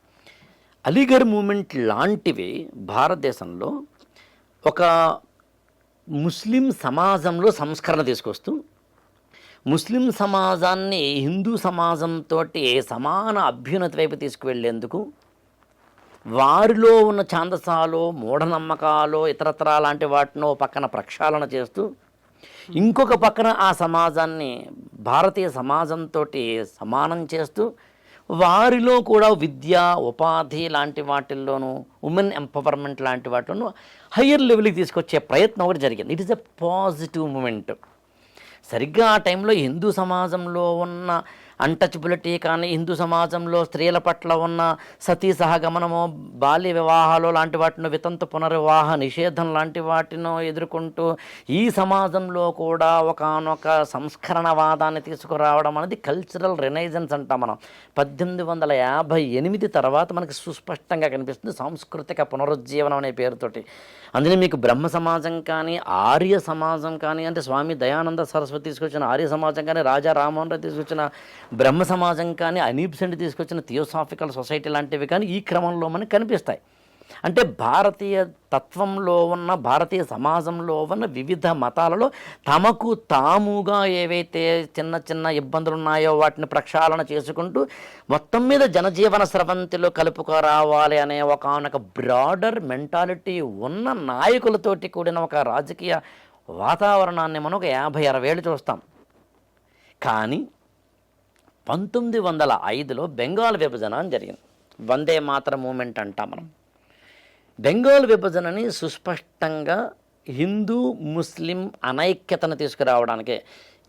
అలీఘర్ మూమెంట్ లాంటివి భారతదేశంలో ఒక ముస్లిం సమాజంలో సంస్కరణ తీసుకొస్తూ ముస్లిం సమాజాన్ని హిందూ సమాజంతో సమాన అభ్యున్నతి వైపు తీసుకువెళ్ళేందుకు వారిలో ఉన్న ఛాందసాలు, మూఢనమ్మకాలు, ఇతరత్రా లాంటి వాటినో పక్కన ప్రక్షాళన చేస్తూ ఇంకొక పక్కన ఆ సమాజాన్ని భారతీయ సమాజంతో సమానం చేస్తూ వారిలో కూడా విద్య, ఉపాధి లాంటి వాటిల్లోనూ, ఉమెన్ ఎంపవర్మెంట్ లాంటి వాటిలోనూ హయ్యర్ లెవెల్కి తీసుకొచ్చే ప్రయత్నం ఒకటి జరిగింది. It is a positive moment. సరిగ్గా ఆ టైంలో హిందూ సమాజంలో ఉన్న అన్టచబిలిటీ కానీ, హిందూ సమాజంలో స్త్రీల పట్ల ఉన్న సతీ సహగమనము, బాల్య వివాహాలు లాంటి వాటిని, వితంతు పునర్వివాహ నిషేధం లాంటి వాటిని ఎదుర్కొంటూ ఈ సమాజంలో కూడా ఒకానొక సంస్కరణవాదాన్ని తీసుకురావడం అనేది కల్చరల్ రెనైజెన్స్ అంటాం మనం. 1858 తర్వాత మనకి సుస్పష్టంగా కనిపిస్తుంది సాంస్కృతిక పునరుజ్జీవనం అనే పేరుతోటి. అందులో మీకు బ్రహ్మ సమాజం కానీ, ఆర్య సమాజం కానీ, అంటే స్వామి దయానంద సరస్వతి తీసుకొచ్చిన ఆర్య సమాజం కానీ, రాజా రామ్మోహన్ రాయ్ తీసుకొచ్చిన బ్రహ్మ సమాజం కానీ, అనీబ్ సెంట్ తీసుకొచ్చిన థియోసాఫికల్ సొసైటీ లాంటివి కానీ ఈ క్రమంలో మనకు కనిపిస్తాయి. అంటే భారతీయ తత్వంలో ఉన్న, భారతీయ సమాజంలో ఉన్న వివిధ మతాలలో తమకు తాముగా ఏవైతే చిన్న చిన్న ఇబ్బందులు ఉన్నాయో వాటిని ప్రక్షాళన చేసుకుంటూ మొత్తం మీద జనజీవన స్రవంతిలో కలుపుకురావాలి అనే ఒకానొక బ్రాడర్ మెంటాలిటీ ఉన్న నాయకులతోటి కూడిన ఒక రాజకీయ వాతావరణాన్ని మనం ఒక 50-60 ఏళ్ళు చూస్తాం. కానీ 1905లో బెంగాల్ విభజన అని జరిగింది. వందే మాతర మూమెంట్ అంటాం మనం. బెంగాల్ విభజనని సుస్పష్టంగా హిందూ ముస్లిం అనైక్యతను తీసుకురావడానికే,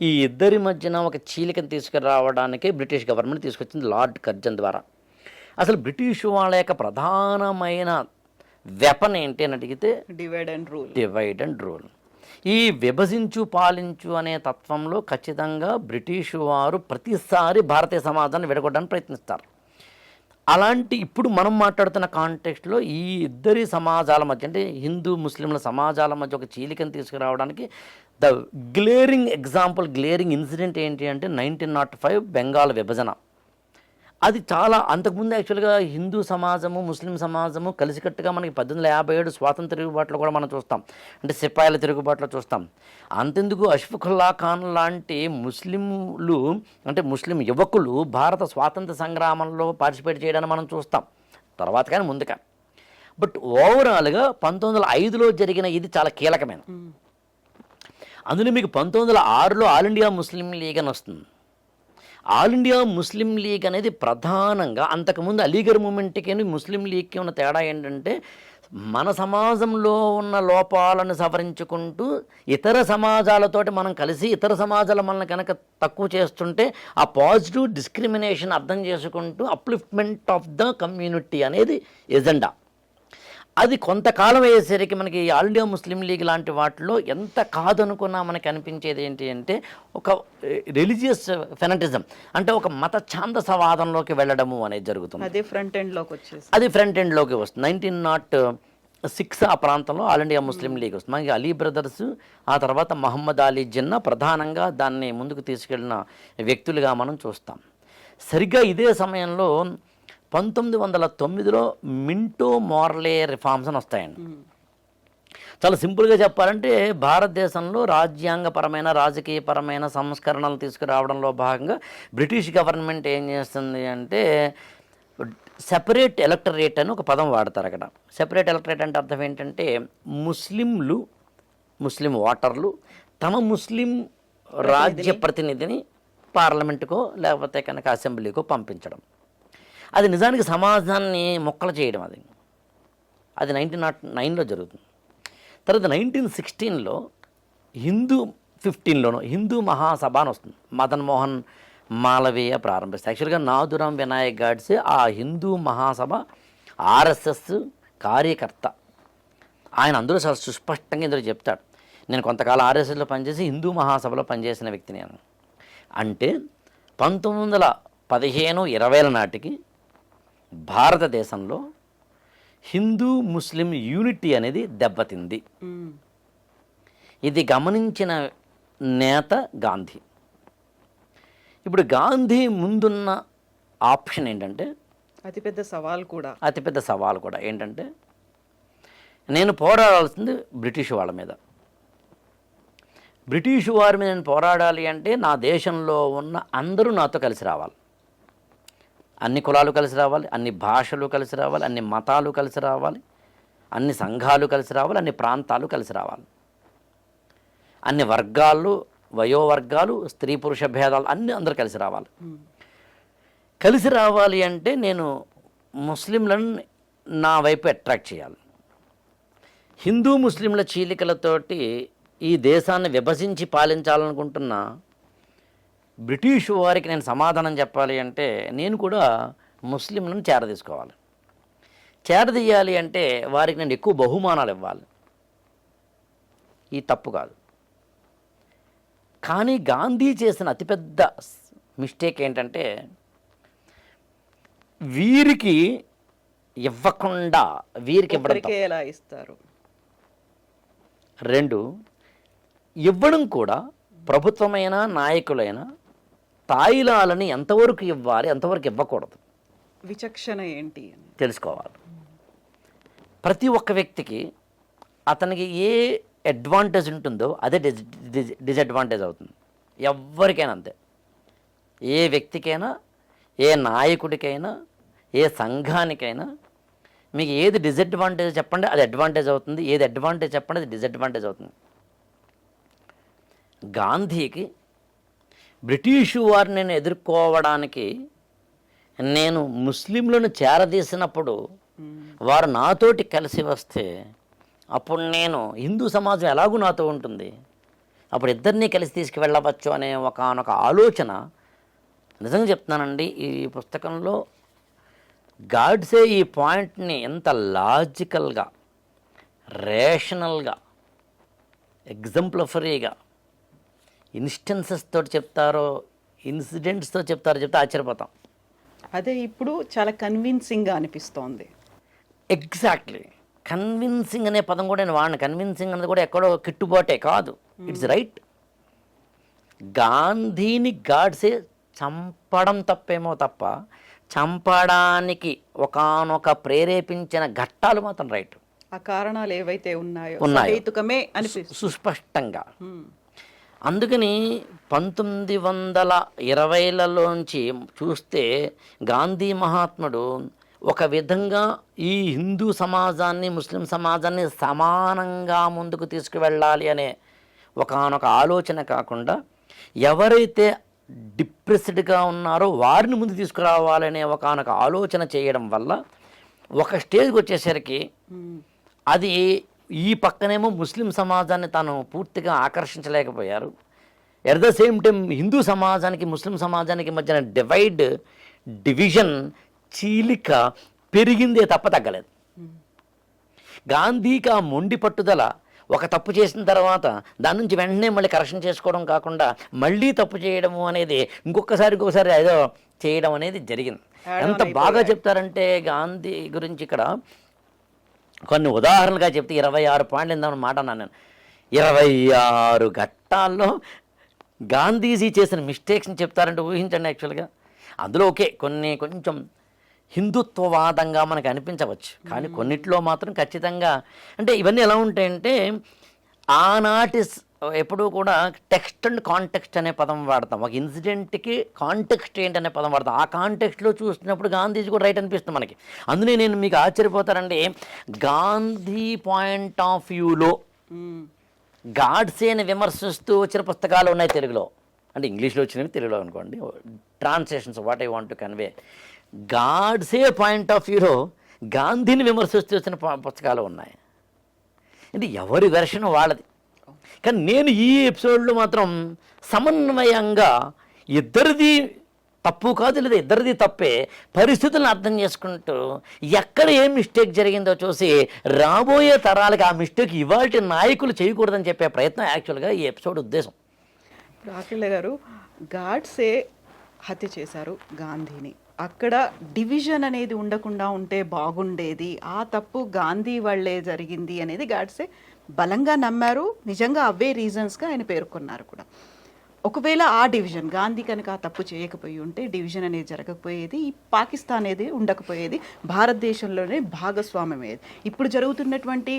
ఈ ఇద్దరి మధ్యన ఒక చీలికను తీసుకురావడానికే బ్రిటిష్ గవర్నమెంట్ తీసుకొచ్చింది లార్డ్ కర్జన్ ద్వారా. అసలు బ్రిటిష్ వాళ్ళ యొక్క ప్రధానమైన వెపన్ ఏంటి అని అడిగితే డివైడ్ అండ్ రూల్. ఈ విభజించు పాలించు అనే తత్వంలో ఖచ్చితంగా బ్రిటిష్ వారు ప్రతిసారి భారతీయ సమాజాన్ని విడగొట్టడానికి ప్రయత్నిస్తారు. అలాంటి ఇప్పుడు మనం మాట్లాడుతున్న కాంటెక్స్ట్లో ఈ ఇద్దరి సమాజాల మధ్య, అంటే హిందూ ముస్లింల సమాజాల మధ్య ఒక చీలికను తీసుకురావడానికి the glaring example, glaring incident ఏంటి అంటే 1905 బెంగాల్ విభజన. అది చాలా అంతకుముందు యాక్చువల్గా హిందూ సమాజము, ముస్లిం సమాజము కలిసికట్టుగా మనకి 1857 స్వాతంత్ర తిరుగుబాటులో కూడా మనం చూస్తాం, అంటే సిపాయిల తిరుగుబాటులో చూస్తాం. అంతెందుకు అష్ఫాకుల్లా ఖాన్ లాంటి ముస్లింలు, అంటే ముస్లిం యువకులు భారత స్వాతంత్ర సంగ్రామంలో పార్టిసిపేట్ చేయడాన్ని మనం చూస్తాం తర్వాత కానీ ముందు కానీ. బట్ ఓవరాల్గా 1905లో జరిగిన ఇది చాలా కీలకమైన. అందులో మీకు 1906లో ఆల్ ఇండియా ముస్లిం లీగ్ అని వస్తుంది. ఆల్ ఇండియా ముస్లిం లీగ్ అనేది ప్రధానంగా, అంతకుముందు అలీగర్ మూమెంట్కి ముస్లిం లీగ్కి ఉన్న తేడా ఏంటంటే మన సమాజంలో ఉన్న లోపాలను సవరించుకుంటూ ఇతర సమాజాలతోటి మనం కలిసి ఇతర సమాజాలు మనల్ని కనుక తక్కువ చేస్తుంటే ఆ పాజిటివ్ డిస్క్రిమినేషన్ అర్థం చేసుకుంటూ అప్లిఫ్ట్మెంట్ ఆఫ్ ద కమ్యూనిటీ అనేది ఎజెండా. అది కొంతకాలం అయ్యేసరికి మనకి ఆల్ ఇండియా ముస్లిం లీగ్ లాంటి వాటిలో ఎంత కాదనుకున్నా మనకి అనిపించేది ఏంటి అంటే ఒక రిలీజియస్ ఫెనటిజం, అంటే ఒక మత ఛాందసవాదంలోకి వెళ్ళడము అనేది జరుగుతుంది. అది ఫ్రంట్ ఎండ్లోకి వస్తుంది. 1906 ఆ ప్రాంతంలో ఆల్ ఇండియా ముస్లిం లీగ్ వస్తుంది. మనకి అలీ బ్రదర్స్, ఆ తర్వాత మహమ్మద్ అలీ జిన్నా ప్రధానంగా దాన్ని ముందుకు తీసుకెళ్ళిన వ్యక్తులుగా మనం చూస్తాం. సరిగ్గా ఇదే సమయంలో 1909లో మింటో మార్లే రిఫార్మ్స్ అని వస్తాయండి. చాలా సింపుల్గా చెప్పాలంటే భారతదేశంలో రాజ్యాంగపరమైన, రాజకీయపరమైన సంస్కరణలు తీసుకురావడంలో భాగంగా బ్రిటిష్ గవర్నమెంట్ ఏం చేస్తుంది అంటే సెపరేట్ ఎలక్టరేట్ అని ఒక పదం వాడతారు అక్కడ. సెపరేట్ ఎలక్టరేట్ అంటే అర్థం ఏంటంటే ముస్లిం ఓటర్లు తమ ముస్లిం రాజ్య ప్రతినిధిని పార్లమెంటుకో లేకపోతే కనుక అసెంబ్లీకో పంపించడం. అది నిజానికి సమాజాన్ని మొక్కలు చేయడం. అది 1909లో జరుగుతుంది. తర్వాత 1916లో హిందూ మహాసభ అని వస్తుంది. మదన్ మోహన్ మాలవీయ ప్రారంభిస్తారు. యాక్చువల్గా నాథురాం వినాయక్ గాడ్సే ఆ హిందూ మహాసభ ఆర్ఎస్ఎస్ కార్యకర్త. ఆయన అందరూ చాలా సుస్పష్టంగా ఇందులో చెప్తాడు, నేను కొంతకాలం ఆర్ఎస్ఎస్లో పనిచేసి హిందూ మహాసభలో పనిచేసిన వ్యక్తిని అని. అంటే 1915-20 నాటికి భారతదేశంలో హిందూ ముస్లిం యూనిటీ అనేది దెబ్బతింది. ఇది గమనించిన నేత గాంధీ. ఇప్పుడు గాంధీ ముందున్న ఆప్షన్ ఏంటంటే అతిపెద్ద సవాల్ కూడా ఏంటంటే నేను పోరాడాల్సింది బ్రిటిష్ వాళ్ళ మీద. బ్రిటిష్ వారి మీద నేను పోరాడాలి అంటే నా దేశంలో ఉన్న అందరూ నాతో కలిసి రావాలి. అన్ని కులాలు కలిసి రావాలి, అన్ని భాషలు కలిసి రావాలి, అన్ని మతాలు కలిసి రావాలి, అన్ని సంఘాలు కలిసి రావాలి, అన్ని ప్రాంతాలు కలిసి రావాలి, అన్ని వర్గాలు, వయోవర్గాలు, స్త్రీ పురుష భేదాలు అన్నీ అందరూ కలిసి రావాలి. కలిసి రావాలి అంటే నేను ముస్లింలను నా వైపు అట్రాక్ట్ చేయాలి. హిందూ ముస్లింల చీలికలతోటి ఈ దేశాన్ని విభజించి పాలించాలనుకుంటున్న బ్రిటిష్ వారికి నేను సమాధానం చెప్పాలి అంటే నేను కూడా ముస్లింలను చేరదీసుకోవాలి. చేరదీయాలి అంటే వారికి నేను ఎక్కువ బహుమానాలు ఇవ్వాలి. ఈ తప్పు కాదు. కానీ గాంధీ చేసిన అతిపెద్ద మిస్టేక్ ఏంటంటే వీరికి ఇవ్వకుండా వీరికి ఇవ్వడం తప్పు. ఎలా ఇస్తారు? 2, ఇవ్వడం కూడా ప్రభుత్వమైన నాయకులైన తాయిలాలని ఎంతవరకు ఇవ్వాలి, ఎంతవరకు ఇవ్వకూడదు విచక్షణ ఏంటి అని తెలుసుకోవాలి. ప్రతి ఒక్క వ్యక్తికి అతనికి ఏ అడ్వాంటేజ్ ఉంటుందో అదే డిసడ్వాంటేజ్ అవుతుంది. ఎవరికైనా అంతే. ఏ వ్యక్తికైనా, ఏ నాయకుడికైనా, ఏ సంఘానికైనా మీకు ఏది డిసడ్వాంటేజ్ చెప్పండి అది అడ్వాంటేజ్ అవుతుంది, ఏది అడ్వాంటేజ్ చెప్పండి అది డిసడ్వాంటేజ్ అవుతుంది. గాంధీకి బ్రిటిషు వారిని ఎదుర్కోవడానికి నేను ముస్లింలను చేరదీసినప్పుడు వారు నాతోటి కలిసి వస్తే అప్పుడు నేను హిందూ సమాజం ఎలాగూ నాతో ఉంటుంది, అప్పుడు ఇద్దరినీ కలిసి తీసుకువెళ్ళవచ్చు అనే ఒకనొక ఆలోచన. నిజంగా చెప్తున్నానండి, ఈ పుస్తకంలో గాడ్సే ఈ పాయింట్ని ఎంత లాజికల్గా, రేషనల్గా, ఎగ్జంప్లఫరీగా ఇన్స్టెన్సెస్ తోటి చెప్తారో, ఇన్సిడెంట్స్తో చెప్తే ఆశ్చర్యపోతాం. అదే ఇప్పుడు చాలా కన్విన్సింగ్గా అనిపిస్తోంది. ఎగ్జాక్ట్లీ. కన్విన్సింగ్ అనే పదం కూడా నేను వాడిన. కన్విన్సింగ్ అనేది కూడా ఎక్కడో కిట్టుబాటే కాదు, ఇట్స్ రైట్. గాంధీని గాడ్సే చంపడం తప్పేమో తప్ప చంపడానికి ఒకానొక ప్రేరేపించిన ఘట్టాలు మాత్రం రైట్. ఆ కారణాలు ఏవైతే ఉన్నాయో సుస్పష్టంగా. అందుకని 1920లలోంచి చూస్తే గాంధీ మహాత్ముడు ఒక విధంగా ఈ హిందూ సమాజాన్ని, ముస్లిం సమాజాన్ని సమానంగా ముందుకు తీసుకువెళ్ళాలి అనే ఒకానొక ఆలోచన కాకుండా ఎవరైతే డిప్రెస్డ్గా ఉన్నారో వారిని ముందు తీసుకురావాలనే ఒకానొక ఆలోచన చేయడం వల్ల ఒక స్టేజ్కి వచ్చేసరికి అది ఈ పక్కనేమో ముస్లిం సమాజాన్ని తాను పూర్తిగా ఆకర్షించలేకపోయారు. ఎట్ ద సేమ్ టైం హిందూ సమాజానికి, ముస్లిం సమాజానికి మధ్యన డివిజన్, చీలిక పెరిగిందే తప్ప తగ్గలేదు. గాంధీకి ఆ మొండి పట్టుదల ఒక తప్పు చేసిన తర్వాత దాని నుంచి వెంటనే మళ్ళీ కరెక్షన్ చేసుకోవడం కాకుండా మళ్ళీ తప్పు చేయడము అనేది ఇంకొకసారి ఏదో చేయడం అనేది జరిగింది. ఎంత బాగా చెప్తారంటే గాంధీ గురించి ఇక్కడ కొన్ని ఉదాహరణలుగా చెప్తే 26 పాయింట్లు ఇందామని మాట అన్నాను నేను. 26 ఘట్టాల్లో గాంధీజీ చేసిన మిస్టేక్స్ని చెప్తారంటే ఊహించండి. యాక్చువల్గా అందులో కొంచెం హిందుత్వవాదంగా మనకు అనిపించవచ్చు, కానీ కొన్నిట్లో మాత్రం ఖచ్చితంగా అంటే ఇవన్నీ ఎలా ఉంటాయంటే ఆనాటి ఎప్పుడూ కూడా టెక్స్ట్ అండ్ కాంటెక్స్ట్ అనే పదం వాడతాం. ఒక ఇన్సిడెంట్కి కాంటెక్స్ట్ ఏంటనే పదం వాడతాం. ఆ కాంటెక్స్ట్లో చూసినప్పుడు గాంధీజీ కూడా రైట్ అనిపిస్తుంది మనకి. అందుకే నేను మీకు ఆశ్చర్యపోతారండి, గాంధీ పాయింట్ ఆఫ్ వ్యూలో గాడ్సేని విమర్శిస్తూ వచ్చిన పుస్తకాలు ఉన్నాయి తెలుగులో. అంటే ఇంగ్లీష్లో వచ్చినవి తెలుగులో అనుకోండి, translations what I want to convey. Godse point of వ్యూలో గాంధీని విమర్శిస్తూ వచ్చిన పుస్తకాలు ఉన్నాయి. అంటే ఎవరి వెర్షన్ వాళ్ళది. కానీ నేను ఈ ఎపిసోడ్లో మాత్రం సమన్వయంగా ఇద్దరిది తప్పు కాదు, లేదా ఇద్దరిది తప్పే, పరిస్థితులను అర్థం చేసుకుంటూ ఎక్కడ ఏం మిస్టేక్ జరిగిందో చూసి రాబోయే తరాలకి ఆ మిస్టేక్ ఇవాళ నాయకులు చేయకూడదని చెప్పే ప్రయత్నం యాక్చువల్గా ఈ ఎపిసోడ్ ఉద్దేశం. ఇప్పుడు ఆకిళ్ళ గారు, గాడ్సే హత్య చేశారు గాంధీని. అక్కడ డివిజన్ అనేది ఉండకుండా ఉంటే బాగుండేది, ఆ తప్పు గాంధీ వల్లే జరిగింది అనేది గాడ్సే బలంగా నమ్మారు. నిజంగా అవే రీజన్స్గా ఆయన పేర్కొన్నారు కూడా. ఒకవేళ ఆ డివిజన్ గాంధీ కనుక ఆ తప్పు చేయకపోయి ఉంటే డివిజన్ అనేది జరగకపోయేది, ఈ పాకిస్తాన్ అనేది ఉండకపోయేది, భారతదేశంలోనే భాగస్వామ్యం అయ్యేది. ఇప్పుడు జరుగుతున్నటువంటి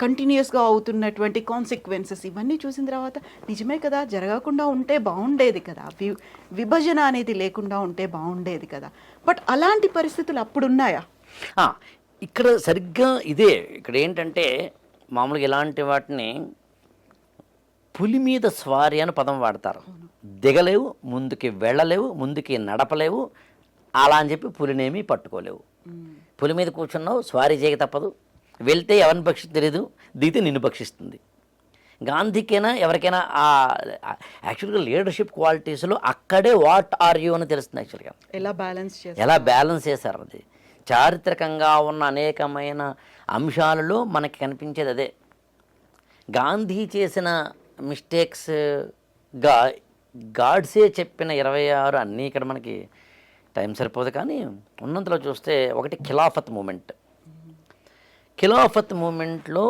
కంటిన్యూస్గా అవుతున్నటువంటి కాన్సిక్వెన్సెస్ ఇవన్నీ చూసిన తర్వాత నిజమే కదా, జరగకుండా ఉంటే బాగుండేది కదా, విభజన అనేది లేకుండా ఉంటే బాగుండేది కదా. బట్ అలాంటి పరిస్థితులు అప్పుడున్నాయా? ఆ, ఇక్కడ సరిగ్గా ఇదే ఇక్కడ ఏంటంటే మామూలుగా ఇలాంటి వాటిని పులి మీద స్వారీ అని పదం వాడతారు. దిగలేవు, ముందుకి వెళ్ళలేవు, ముందుకి నడపలేవు, అలా అని చెప్పి పులినేమీ పట్టుకోలేవు. పులి మీద కూర్చున్నావు, స్వారీ చేయక తప్పదు. వెళ్తే ఎవరిని భక్షిస్తుంది తెలీదు, దిగితే నిన్ను భక్షిస్తుంది. గాంధీకైనా ఎవరికైనా యాక్చువల్గా లీడర్షిప్ క్వాలిటీస్లో అక్కడే వాట్ ఆర్ యూ అని తెలుస్తుంది. యాక్చువల్గా ఎలా బ్యాలెన్స్ చేశారు అది చారిత్రకంగా ఉన్న అనేకమైన అంశాలలో మనకి కనిపించేది అదే. గాంధీ చేసిన మిస్టేక్స్గా గాడ్సే చెప్పిన 26 అన్నీ ఇక్కడ మనకి టైం సరిపోదు, కానీ ఉన్నంతలో చూస్తే ఒకటి ఖిలాఫత్ మూమెంట్. ఖిలాఫత్ మూమెంట్లో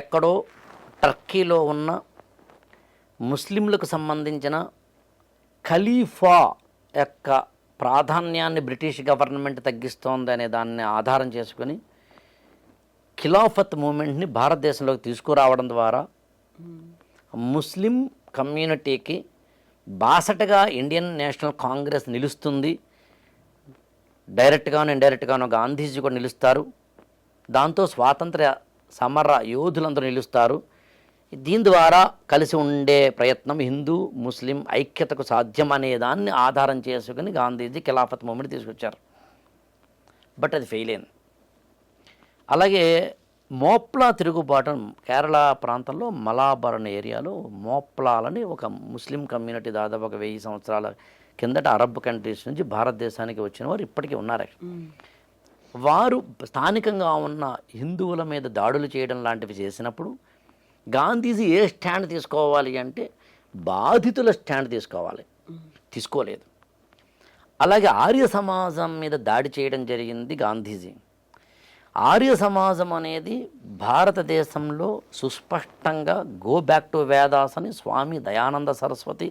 ఎక్కడో టర్కీలో ఉన్న ముస్లింలకు సంబంధించిన ఖలీఫా యొక్క ప్రాధాన్యాన్ని బ్రిటిష్ గవర్నమెంట్ తగ్గిస్తోంది అనే దాన్ని ఆధారం చేసుకొని ఖిలాఫత్ మూమెంట్ని భారతదేశంలోకి తీసుకురావడం ద్వారా ముస్లిం కమ్యూనిటీకి బాసటగా ఇండియన్ నేషనల్ కాంగ్రెస్ నిలుస్తుంది. డైరెక్ట్గాను ఇండైరెక్ట్గాను గాంధీజీ కూడా నిలుస్తారు. దాంతో స్వాతంత్ర సమర యోధులందరూ నిలుస్తారు. దీని ద్వారా కలిసి ఉండే ప్రయత్నం హిందూ ముస్లిం ఐక్యతకు సాధ్యం అనే దాన్ని ఆధారం చేసుకుని గాంధీజీ ఖిలాఫత్ మూమెంట్ తీసుకొచ్చారు. బట్ అది ఫెయిల్ అయింది. అలాగే మోప్లా తిరుగుబాటు కేరళ ప్రాంతంలో మలాబార్ అనే ఏరియాలో మోప్లాలని ఒక ముస్లిం కమ్యూనిటీ దాదాపు ఒక 1000 సంవత్సరాల కిందట అరబ్ కంట్రీస్ నుంచి భారతదేశానికి వచ్చిన వారు ఇప్పటికీ ఉన్నారు. వారు స్థానికంగా ఉన్న హిందువుల మీద దాడులు చేయడం లాంటివి చేసినప్పుడు గాంధీజీ ఏ స్టాండ్ తీసుకోవాలి అంటే బాధితుల స్టాండ్ తీసుకోలేదు. అలాగే ఆర్య సమాజం మీద దాడి చేయడం జరిగింది గాంధీజీ. ఆర్య సమాజం అనేది భారతదేశంలో సుస్పష్టంగా గో బ్యాక్ టు వేదాస్ అని స్వామి దయానంద సరస్వతి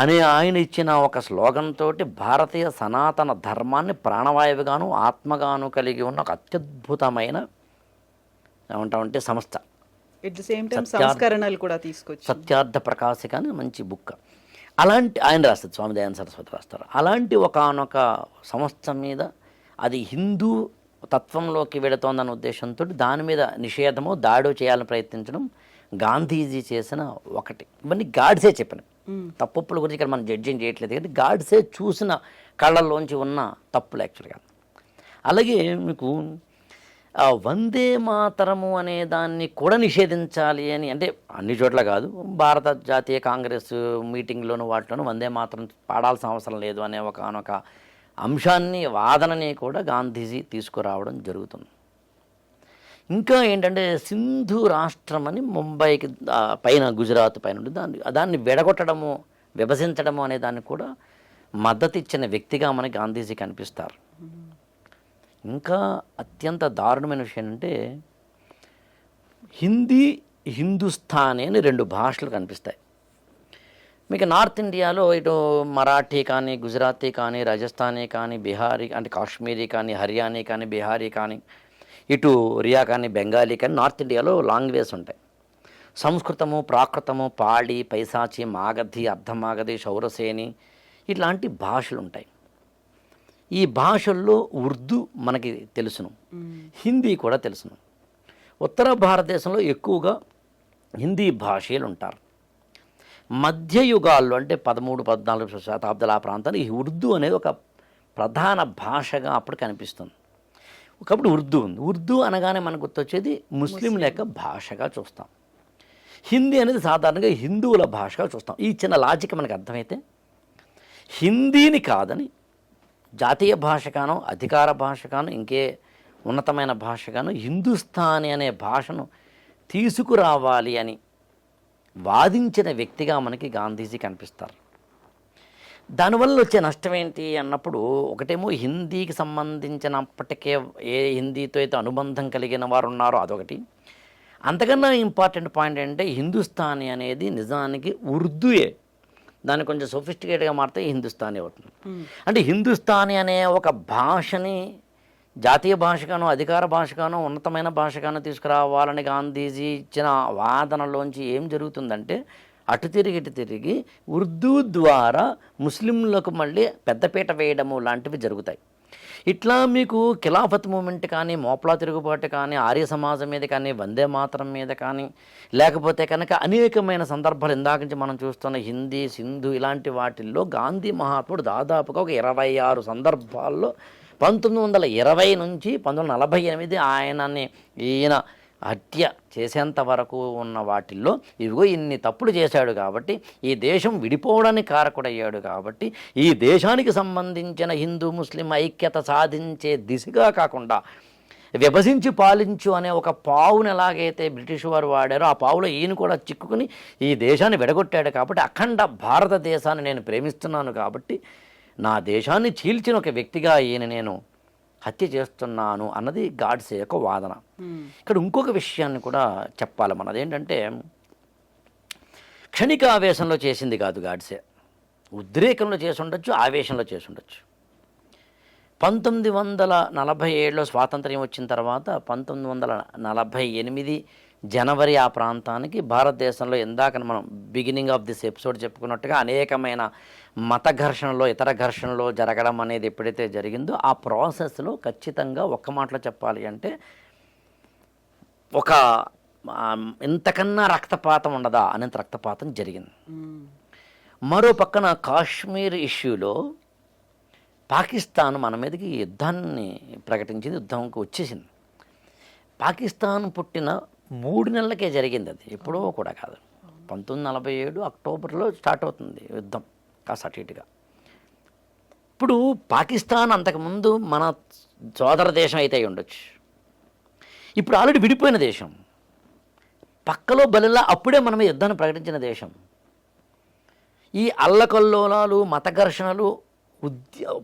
అనే ఆయన ఇచ్చిన ఒక స్లోగన్ తోటి భారతీయ సనాతన ధర్మాన్ని ప్రాణవాయువుగాను ఆత్మగాను కలిగి ఉన్న ఒక అత్యద్భుతమైన ఏమంటామంటే సంస్థ. ఎట్ ది సేమ్ టైం సంస్కరణలు కూడా తీసుకొచ్చి సత్యార్థ ప్రకాశిక అని మంచి బుక్. అలాంటి ఆయన రాస్తారు, స్వామి దయానంద సరస్వతి రాస్తారు. అలాంటి ఒకానొక సంస్థ మీద అది హిందూ తత్వంలోకి వెళుతోందన్న ఉద్దేశంతో దాని మీద నిషేధము దాడి చేయాలని ప్రయత్నించడం గాంధీజీ చేసిన ఒకటి. ఇవన్నీ గాడ్సే చెప్పిన తప్పుల గురించి ఇక్కడ మనం జడ్జింగ్ చేయట్లేదు, కానీ గాడ్సే చూసిన కళ్ళల్లోంచి ఉన్న తప్పులు యాక్చువల్గా. అలాగే మీకు వందే మాతరము అనే దాన్ని కూడా నిషేధించాలి అని, అంటే అన్ని చోట్ల కాదు, భారత జాతీయ కాంగ్రెస్ మీటింగ్లోను వాటిలోనూ వందే మాతరం పాడాల్సిన అవసరం లేదు అనే ఒకనొక అంశాన్ని వాదనని కూడా గాంధీజీ తీసుకురావడం జరుగుతుంది. ఇంకా ఏంటంటే సింధు రాష్ట్రం అని ముంబైకి పైన గుజరాత్ పైన ఉంటుంది, దాన్ని విడగొట్టడము విభజించడము అనే దాన్ని కూడా మద్దతు ఇచ్చిన వ్యక్తిగా మనకి గాంధీజీ కనిపిస్తారు. ఇంకా అత్యంత దారుణమైన విషయం అంటే హిందీ హిందుస్థానీ అని 2 భాషలు కనిపిస్తాయి మీకు. నార్త్ ఇండియాలో ఇటు మరాఠీ కానీ గుజరాతీ కానీ రాజస్థానీ కానీ బిహారీ అంటే కాశ్మీరీ కానీ హర్యానీ కానీ బిహారీ కానీ ఇటు ఒరియా కానీ బెంగాలీ కానీ నార్త్ ఇండియాలో లాంగ్వేజ్ ఉంటాయి. సంస్కృతము ప్రాకృతము పాడి పైశాచి మాగధి అర్ధమాగధి శౌరసేని ఇట్లాంటి భాషలు ఉంటాయి. ఈ భాషల్లో ఉర్దూ మనకి తెలుసును, హిందీ కూడా తెలుసును. ఉత్తర భారతదేశంలో ఎక్కువగా హిందీ భాషలు ఉంటారు. మధ్యయుగాల్లో అంటే 13-14 శతాబ్దాల ఆ ప్రాంతాల్లో ఈ ఉర్దూ అనేది ఒక ప్రధాన భాషగా అప్పుడు కనిపిస్తుంది. ఒకప్పుడు ఉర్దూ ఉంది. ఉర్దూ అనగానే మనకు గుర్తొచ్చేది ముస్లిం లేక భాషగా చూస్తాం. హిందీ అనేది సాధారణంగా హిందువుల భాషగా చూస్తాం. ఈ చిన్న లాజిక్ మనకు అర్థమైతే హిందీని కాదని జాతీయ భాషగానో అధికార భాషగానో ఇంకే ఉన్నతమైన భాషగానో హిందుస్థానీ అనే భాషను తీసుకురావాలి అని వాదించిన వ్యక్తిగా మనకి గాంధీజీ కనిపిస్తారు. దానివల్ల వచ్చే నష్టం ఏంటి అన్నప్పుడు ఒకటేమో హిందీకి సంబంధించినప్పటికే ఏ హిందీతో అయితే అనుబంధం కలిగిన వారు ఉన్నారో అదొకటి. అంతకన్నా ఇంపార్టెంట్ పాయింట్ ఏంటంటే హిందుస్థానీ అనేది నిజానికి ఉర్దూయే. దాన్ని కొంచెం సొఫిస్టికేట్గా మారితే హిందుస్థానీ అవుతుంది. అంటే హిందుస్థానీ అనే ఒక భాషని జాతీయ భాషగానో అధికార భాషగానో ఉన్నతమైన భాషగానో తీసుకురావాలని గాంధీజీ ఇచ్చిన వాదనలోంచి ఏం జరుగుతుందంటే అటు తిరిగి ఇటు తిరిగి ఉర్దూ ద్వారా ముస్లింలకు మళ్ళీ పెద్దపీట వేయడము లాంటివి జరుగుతాయి. ఇట్లా మీకు ఖిలాఫత్ మూమెంట్ కానీ, మోప్లా తిరుగుబాటు కానీ, ఆర్య సమాజం మీద కానీ, వందే మాతరం మీద కానీ, లేకపోతే కనుక అనేకమైన సందర్భాలు ఇందాక నుంచి మనం చూస్తున్న హిందీ, సింధు ఇలాంటి వాటిల్లో గాంధీ మహాత్ముడు దాదాపుగా ఒక 26 సందర్భాల్లో 1920 నుంచి 1948 ఈయన హత్య చేసేంత వరకు ఉన్న వాటిల్లో ఇవిగో ఇన్ని తప్పులు చేశాడు కాబట్టి, ఈ దేశం విడిపోవడానికి కారకుడయ్యాడు కాబట్టి, ఈ దేశానికి సంబంధించిన హిందూ ముస్లిం ఐక్యత సాధించే దిశగా కాకుండా విభజించి పాలించు అనే ఒక పావును ఎలాగైతే బ్రిటిష్ వారు వాడారో ఆ పావులో ఈయన కూడా చిక్కుకుని ఈ దేశాన్ని విడగొట్టాడు కాబట్టి, అఖండ భారతదేశాన్ని నేను ప్రేమిస్తున్నాను కాబట్టి నా దేశాన్ని చీల్చిన ఒక వ్యక్తిగా ఈయన నేను హత్య చేస్తున్నాను అన్నది గాడ్సే యొక్క వాదన. ఇక్కడ ఇంకొక విషయాన్ని కూడా చెప్పాలి మనం. అదేంటంటే క్షణిక ఆవేశంలో చేసింది కాదు గాడ్సే, ఉద్రేకంలో చేసి ఉండొచ్చు, ఆవేశంలో చేసి ఉండొచ్చు. 1947లో స్వాతంత్ర్యం వచ్చిన తర్వాత 1948 జనవరి ఆ ప్రాంతానికి భారతదేశంలో ఇందాక మనం బిగినింగ్ ఆఫ్ దిస్ ఎపిసోడ్ చెప్పుకున్నట్టుగా అనేకమైన మత ఘర్షణలో ఇతర ఘర్షణలో జరగడం అనేది ఎప్పుడైతే జరిగిందో ఆ ప్రాసెస్లో ఖచ్చితంగా ఒక్క మాటలో చెప్పాలి అంటే ఒక ఇంతకన్నా రక్తపాతం ఉండదా అనేంత రక్తపాతం జరిగింది. మరో పక్కన కాశ్మీర్ ఇష్యూలో పాకిస్తాన్ మన మీదకి యుద్ధాన్ని ప్రకటించింది, యుద్ధంకి వచ్చేసింది. పాకిస్తాన్ పుట్టిన 3 నెలలకే జరిగింది, అది ఎప్పుడో కూడా కాదు. 1947 అక్టోబర్లో స్టార్ట్ అవుతుంది యుద్ధం కాస్త అటు ఇటుగా. ఇప్పుడు పాకిస్తాన్ అంతకుముందు మన సోదర దేశం అయితే అయి ఉండొచ్చు, ఇప్పుడు ఆల్రెడీ విడిపోయిన దేశం, పక్కలో బలిలా అప్పుడే మన మీద యుద్ధాన్ని ప్రకటించిన దేశం. ఈ అల్లకల్లోలాలు మత ఘర్షణలు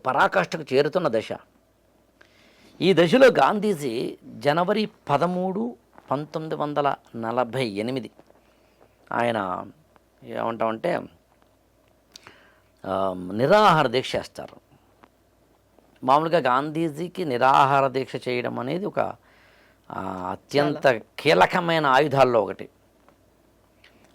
పరాకాష్ఠకు చేరుతున్న దశ. ఈ దశలో గాంధీజీ జనవరి 13, 1948 ఆయన ఏమంటామంటే నిరాహార దీక్ష చేస్తారు. మామూలుగా గాంధీజీకి నిరాహార దీక్ష చేయడం అనేది ఒక అత్యంత కీలకమైన ఆయుధాల్లో ఒకటి.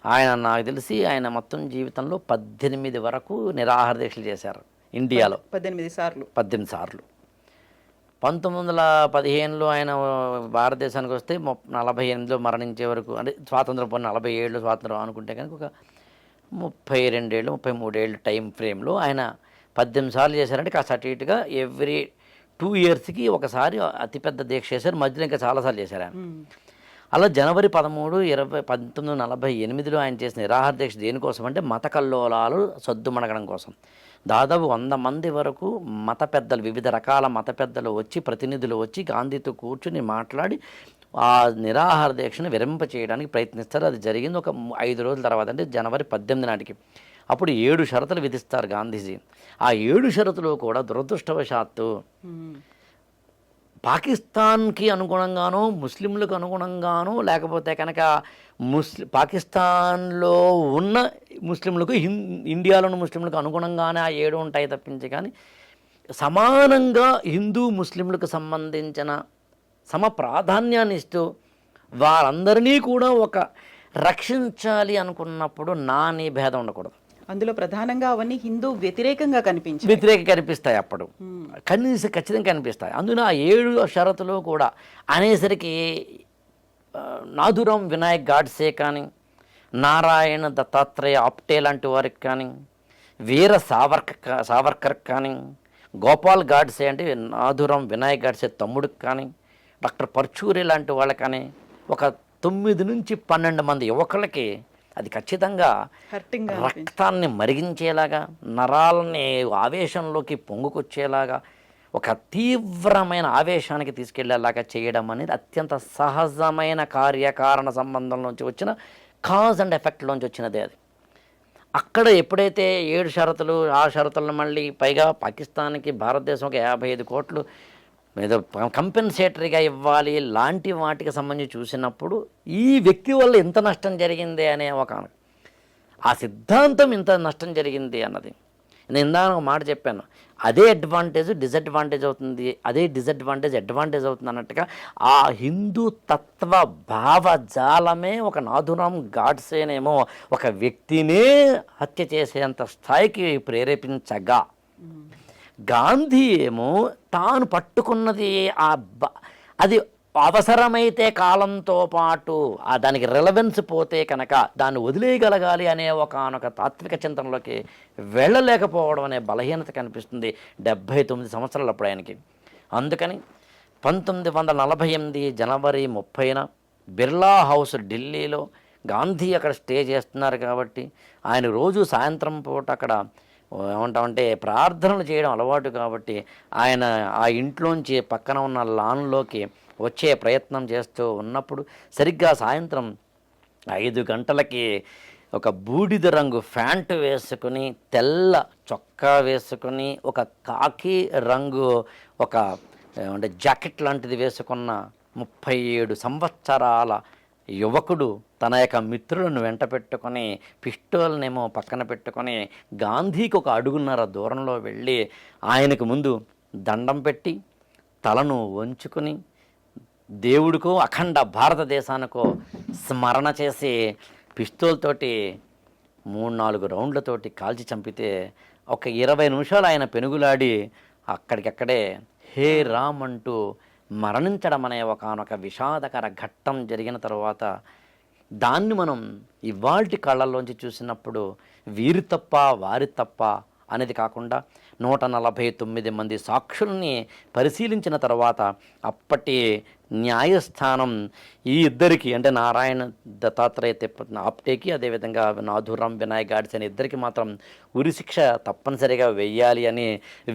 ఆయన నాకు తెలిసి ఆయన మొత్తం జీవితంలో 18 వరకు నిరాహార దీక్షలు చేశారు ఇండియాలో. 18 సార్లు. 1915లో ఆయన భారతదేశానికి వస్తే 48లో మరణించే వరకు, అంటే స్వాతంత్రం పొందిన 47లో స్వాతంత్రం అనుకుంటే కనుక ఒక 32 ఏళ్ళు 33 ఏళ్ళు టైం ఫ్రేమ్లో ఆయన 18 సార్లు చేశారంటే కాస్త అటు ఇటుగా ఎవ్రీ 2 ఇయర్స్కి ఒకసారి అతిపెద్ద దీక్ష చేశారు. మధ్యలో ఇంకా చాలాసార్లు చేశారు ఆయన. అలా జనవరి 13, 1948లో ఆయన చేసిన నిరాహార దీక్ష దేనికోసం అంటే మత కల్లోలాలు సద్దుమణగడం కోసం. దాదాపు 100 మంది వరకు మత పెద్దలు, వివిధ రకాల మత పెద్దలు వచ్చి, ప్రతినిధులు వచ్చి గాంధీతో కూర్చుని మాట్లాడి ఆ నిరాహార దీక్షను విరమింప చేయడానికి ప్రయత్నిస్తారు. అది జరిగింది ఒక 5 రోజుల తర్వాత, అంటే జనవరి 18 నాటికి. అప్పుడు 7 షరతులు విధిస్తారు గాంధీజీ. ఆ 7 షరతులు కూడా దురదృష్టవశాత్తు పాకిస్తాన్కి అనుగుణంగానో, ముస్లింలకు అనుగుణంగానో, లేకపోతే కనుక పాకిస్తాన్లో ఉన్న ముస్లింలకు, ఇండియాలోని ముస్లింలకు అనుగుణంగానే ఆ 7 ఉంటాయి తప్పించి, కానీ సమానంగా హిందూ ముస్లింలకు సంబంధించిన సమ ప్రాధాన్యాన్ని ఇస్తూ వారందరినీ కూడా ఒక రక్షించాలి అనుకున్నప్పుడు నీ భేదం ఉండకూడదు. అందులో ప్రధానంగా అవన్నీ హిందూ వ్యతిరేకంగా కనిపిస్తాయి. అప్పుడు ఖచ్చితంగా కనిపిస్తాయి. అందులో ఆ 7 షరతులు కూడా అనేసరికి నాథురామ్ వినాయక్ గాడ్సే కానీ, నారాయణ దత్తాత్రేయ ఆప్టే లాంటి వారికి కానీ, వీర సావర్కర్ కానీ, గోపాల్ గాడ్సే అంటే నాథురామ్ వినాయక్ గాడ్సే తమ్ముడికి కానీ, డాక్టర్ పర్చూరి లాంటి వాళ్ళకి కానీ, ఒక 9 నుంచి 12 మంది యువకులకి అది ఖచ్చితంగా రక్తాన్ని మరిగించేలాగా, నరాలని ఆవేశంలోకి పొంగుకొచ్చేలాగా, ఒక తీవ్రమైన ఆవేశానికి తీసుకెళ్లేలాగా చేయడం అనేది అత్యంత సహజమైన కార్యకారణ సంబంధంలోంచి వచ్చిన కాజ్ అండ్ ఎఫెక్ట్లోంచి వచ్చినదే అది. అక్కడ ఎప్పుడైతే 7 షరతులు, ఆ షరతులను మళ్ళీ పైగా పాకిస్తాన్కి భారతదేశం ఒక 55 కోట్లు ఏదో కంపెన్సేటరీగా ఇవ్వాలి లాంటి వాటికి సంబంధించి చూసినప్పుడు ఈ వ్యక్తి వల్ల ఎంత నష్టం జరిగింది అనే ఒక ఆ సిద్ధాంతం ఇంత నష్టం జరిగింది అన్నది. నేను ఇందాక ఒక మాట చెప్పాను, అదే అడ్వాంటేజ్ డిసడ్వాంటేజ్ అవుతుంది, అదే డిసడ్వాంటేజ్ అడ్వాంటేజ్ అవుతుంది అన్నట్టుగా ఆ హిందూ తత్వ భావజాలమే ఒక నాథురామ్ గాడ్సేనేమో ఒక వ్యక్తినే హత్య చేసేంత స్థాయికి ప్రేరేపించగా, గాంధీ ఏమో తాను పట్టుకున్నది అది అవసరమైతే కాలంతో పాటు దానికి రిలవెన్స్ పోతే కనుక దాన్ని వదిలేయగలగాలి అనే ఒకనొక తాత్విక చింతనలోకి వెళ్ళలేకపోవడం అనే బలహీనత కనిపిస్తుంది 79 సంవత్సరాలు అప్పుడు ఆయనకి. అందుకని 1948 జనవరి 30న బిర్లా హౌస్ ఢిల్లీలో గాంధీ అక్కడ స్టే చేస్తున్నారు కాబట్టి ఆయన రోజు సాయంత్రం పూట అక్కడ ఏమంటామంటే ప్రార్థనలు చేయడం అలవాటు కాబట్టి ఆయన ఆ ఇంట్లోంచి పక్కన ఉన్న లాన్లోకి వచ్చే ప్రయత్నం చేస్తూ ఉన్నప్పుడు సరిగ్గా సాయంత్రం 5 గంటలకి ఒక బూడిద రంగు ప్యాంటు వేసుకుని, తెల్ల చొక్కా వేసుకుని, ఒక కాకి రంగు ఒక అంటే జాకెట్ లాంటిది వేసుకున్న 37 సంవత్సరాల యువకుడు తన యొక్క మిత్రులను వెంట పెట్టుకొని పిస్టోల్నేమో పక్కన పెట్టుకొని గాంధీకి ఒక అడుగున్నర దూరంలో వెళ్ళి ఆయనకు ముందు దండం పెట్టి తలను వంచుకొని దేవుడికో అఖండ భారతదేశానికో స్మరణ చేసి పిస్తోల్తోటి 3-4 రౌండ్లతోటి కాల్చి చంపితే ఒక 20 నిమిషాలు ఆయన పెనుగులాడి అక్కడికక్కడే హే రామ్ అంటూ మరణించడం అనే ఒకనొక విషాదకర ఘట్టం జరిగిన తర్వాత దాన్ని మనం ఇవాల్టి కళ్ళల్లోంచి చూసినప్పుడు వీరి తప్ప వారి తప్ప అనేది కాకుండా 149 మంది సాక్షుల్ని పరిశీలించిన తర్వాత అప్పటి న్యాయస్థానం ఈ ఇద్దరికి అంటే నారాయణ దత్తాత్రేయ ఆప్టేకి అదేవిధంగా నాథురామ్ వినాయక్ గాడ్సే అని ఇద్దరికి మాత్రం ఉరిశిక్ష తప్పనిసరిగా వెయ్యాలి అని,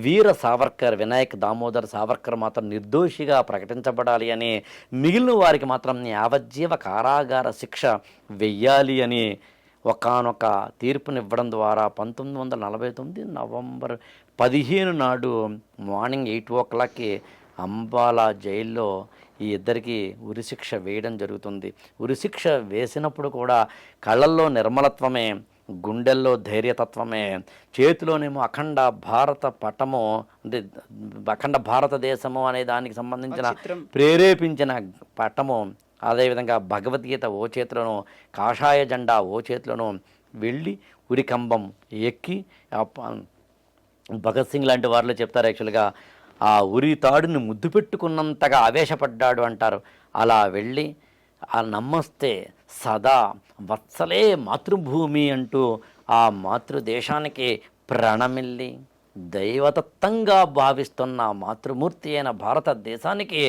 వీర సావర్కర్ వినాయక్ దామోదర్ సావర్కర్ మాత్రం నిర్దోషిగా ప్రకటించబడాలి అని, మిగిలిన వారికి మాత్రం యావజ్జీవ కారాగార శిక్ష వెయ్యాలి అని ఒకానొక తీర్పునివ్వడం ద్వారా 1949 నవంబర్ 15 నాడు మార్నింగ్ 8 o'clockకి అంబాలా జైల్లో ఈ ఇద్దరికి ఉరిశిక్ష వేయడం జరుగుతుంది. ఉరిశిక్ష వేసినప్పుడు కూడా కళ్ళల్లో నిర్మలత్వమే, గుండెల్లో ధైర్యతత్వమే, చేతిలోనేమో అఖండ భారత పటము అంటే అఖండ భారతదేశము అనే దానికి సంబంధించిన ప్రేరేపించిన పటము, అదేవిధంగా భగవద్గీత ఓ చేతిలోనూ, కాషాయ జెండా ఓ చేతిలోనూ వెళ్ళి ఉరికంబం ఎక్కి భగత్ సింగ్ లాంటి వారిలో చెప్తారు యాక్చువల్గా ఆ ఉరి తాడుని ముద్దు పెట్టుకున్నంతగా ఆవేశపడ్డాడు అంటారు. అలా వెళ్ళి ఆ నమస్తే సదా వత్సలే మాతృభూమి అంటూ ఆ మాతృదేశానికి ప్రణమిల్లి దైవదత్తంగా భావిస్తున్న మాతృమూర్తి అయిన భారతదేశానికి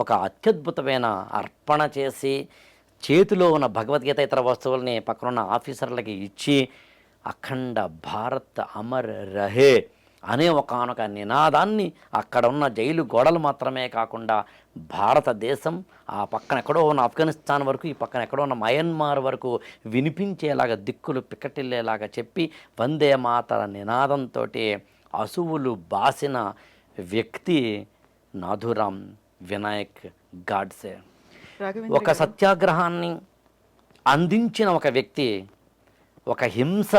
ఒక అత్యద్భుతమైన అర్పణ చేసి చేతిలో ఉన్న భగవద్గీత ఇతర వస్తువుల్ని పక్కనున్న ఆఫీసర్లకి ఇచ్చి అఖండ భారత్ అమర్ రహే అనే ఒకనొక నినాదాన్ని అక్కడ ఉన్న జైలు గోడలు మాత్రమే కాకుండా భారతదేశం ఆ పక్కన ఎక్కడో ఉన్న ఆఫ్ఘనిస్తాన్ వరకు, ఈ పక్కన ఎక్కడో ఉన్న మయన్మార్ వరకు వినిపించేలాగా దిక్కులు పిక్కటిల్లేలాగా చెప్పి వందే మాతర నినాదంతో అసువులు బాసిన వ్యక్తి నాథురామ్ వినాయక్ గాడ్సే. ఒక సత్యాగ్రహాన్ని అందించిన ఒక వ్యక్తి, ఒక హింస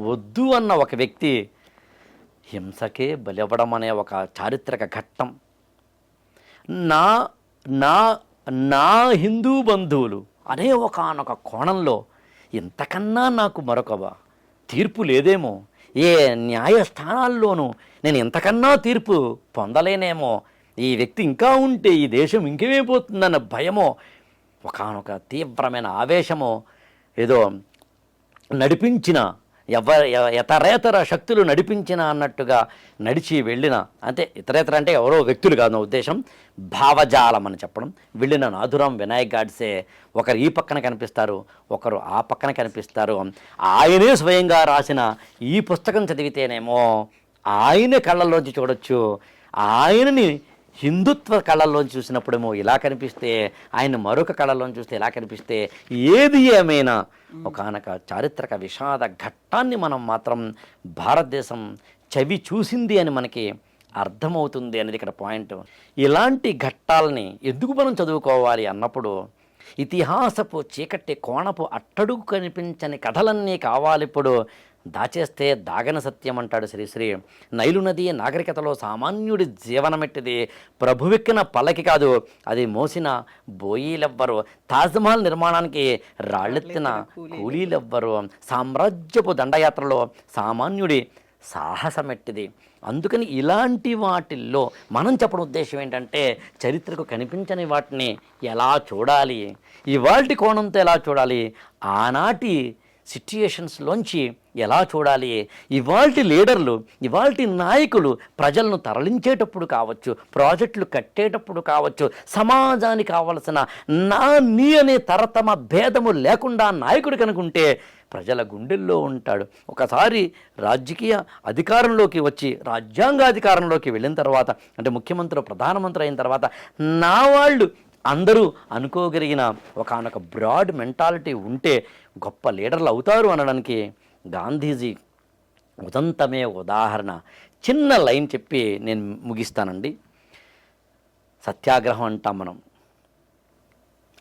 వద్దు అన్న ఒక వ్యక్తి హింసకే బలివ్వడం అనే ఒక చారిత్రక ఘట్టం. నా నా నా హిందూ బంధువులు అనే ఒకనొక కోణంలో ఇంతకన్నా నాకు మరొక తీర్పు లేదేమో, ఏ న్యాయస్థానాల్లోనూ నేను ఇంతకన్నా తీర్పు పొందలేనేమో, ఈ వ్యక్తి ఇంకా ఉంటే ఈ దేశం ఇంకేమైపోతుందన్న భయమో, ఒకనొక తీవ్రమైన ఆవేశమో ఏదో నడిపించిన ఇతరేతర శక్తులు నడిపించిన అన్నట్టుగా నడిచి వెళ్ళిన, అంటే ఇతరేతర అంటే ఎవరో వ్యక్తులు కాదు నా ఉద్దేశం, భావజాలం అని చెప్పడం, వెళ్ళిన నాథురామ్ వినాయక్ గాడ్సే ఒకరు ఈ పక్కన కనిపిస్తారు, ఒకరు ఆ పక్కన కనిపిస్తారు. ఆయనే స్వయంగా రాసిన ఈ పుస్తకం చదివితేనేమో ఆయన కళ్ళల్లోంచి చూడొచ్చు, ఆయనని హిందుత్వ కళల్లోంచి చూసినప్పుడేమో ఇలా కనిపిస్తే, ఆయన మరొక కళల్లోంచి చూస్తే ఇలా కనిపిస్తే, ఏది ఏమైనా ఒకనొక చారిత్రక విషాద ఘట్టాన్ని మనం మాత్రం భారతదేశం చవి చూసింది అని మనకి అర్థమవుతుంది అనేది ఇక్కడ పాయింట్. ఇలాంటి ఘట్టాలని ఎందుకు మనం చదువుకోవాలి అన్నప్పుడు ఇతిహాసపు చీకటి కోణపు అట్టడుగు కనిపించని కథలన్నీ కావాలిప్పుడు, దాచేస్తే దాగని సత్యం అంటాడు శ్రీశ్రీ. నైలు నది నాగరికతలో సామాన్యుడి జీవనమెట్టిది, ప్రభువెక్కిన పల్లకి కాదు అది మోసిన బోయీలెవ్వరు, తాజ్మహల్ నిర్మాణానికి రాళ్ళెత్తిన కూలీలెవ్వరు, సామ్రాజ్యపు దండయాత్రలో సామాన్యుడి సాహసమెట్టిది. అందుకని ఇలాంటి వాటిల్లో మనం చెప్పడం ఉద్దేశం ఏంటంటే, చరిత్రకు కనిపించని వాటిని ఎలా చూడాలి, ఇవాల్టి కోణంతో ఎలా చూడాలి, ఆనాటి సిట్యుయేషన్స్లోంచి ఎలా చూడాలి, ఇవాల్టి లీడర్లు, ఇవాల్టి నాయకులు ప్రజలను తరలించేటప్పుడు కావచ్చు, ప్రాజెక్టులు కట్టేటప్పుడు కావచ్చు, సమాజానికి కావలసిన నా నీ అనే తరతమ భేదము లేకుండా నాయకుడు కనుకుంటే ప్రజల గుండెల్లో ఉంటాడు. ఒకసారి రాజకీయ అధికారంలోకి వచ్చి రాజ్యాంగాధికారంలోకి వెళ్ళిన తర్వాత, అంటే ముఖ్యమంత్రి ప్రధానమంత్రి అయిన తర్వాత, నా వాళ్ళు అందరూ అనుకోగలిగిన ఒకానొక బ్రాడ్ మెంటాలిటీ ఉంటే గొప్ప లీడర్లు అవుతారు అనడానికి గాంధీజీ ఉదంతమే ఉదాహరణ. చిన్న లైన్ చెప్పి నేను ముగిస్తానండి. సత్యాగ్రహం అంటాం మనం.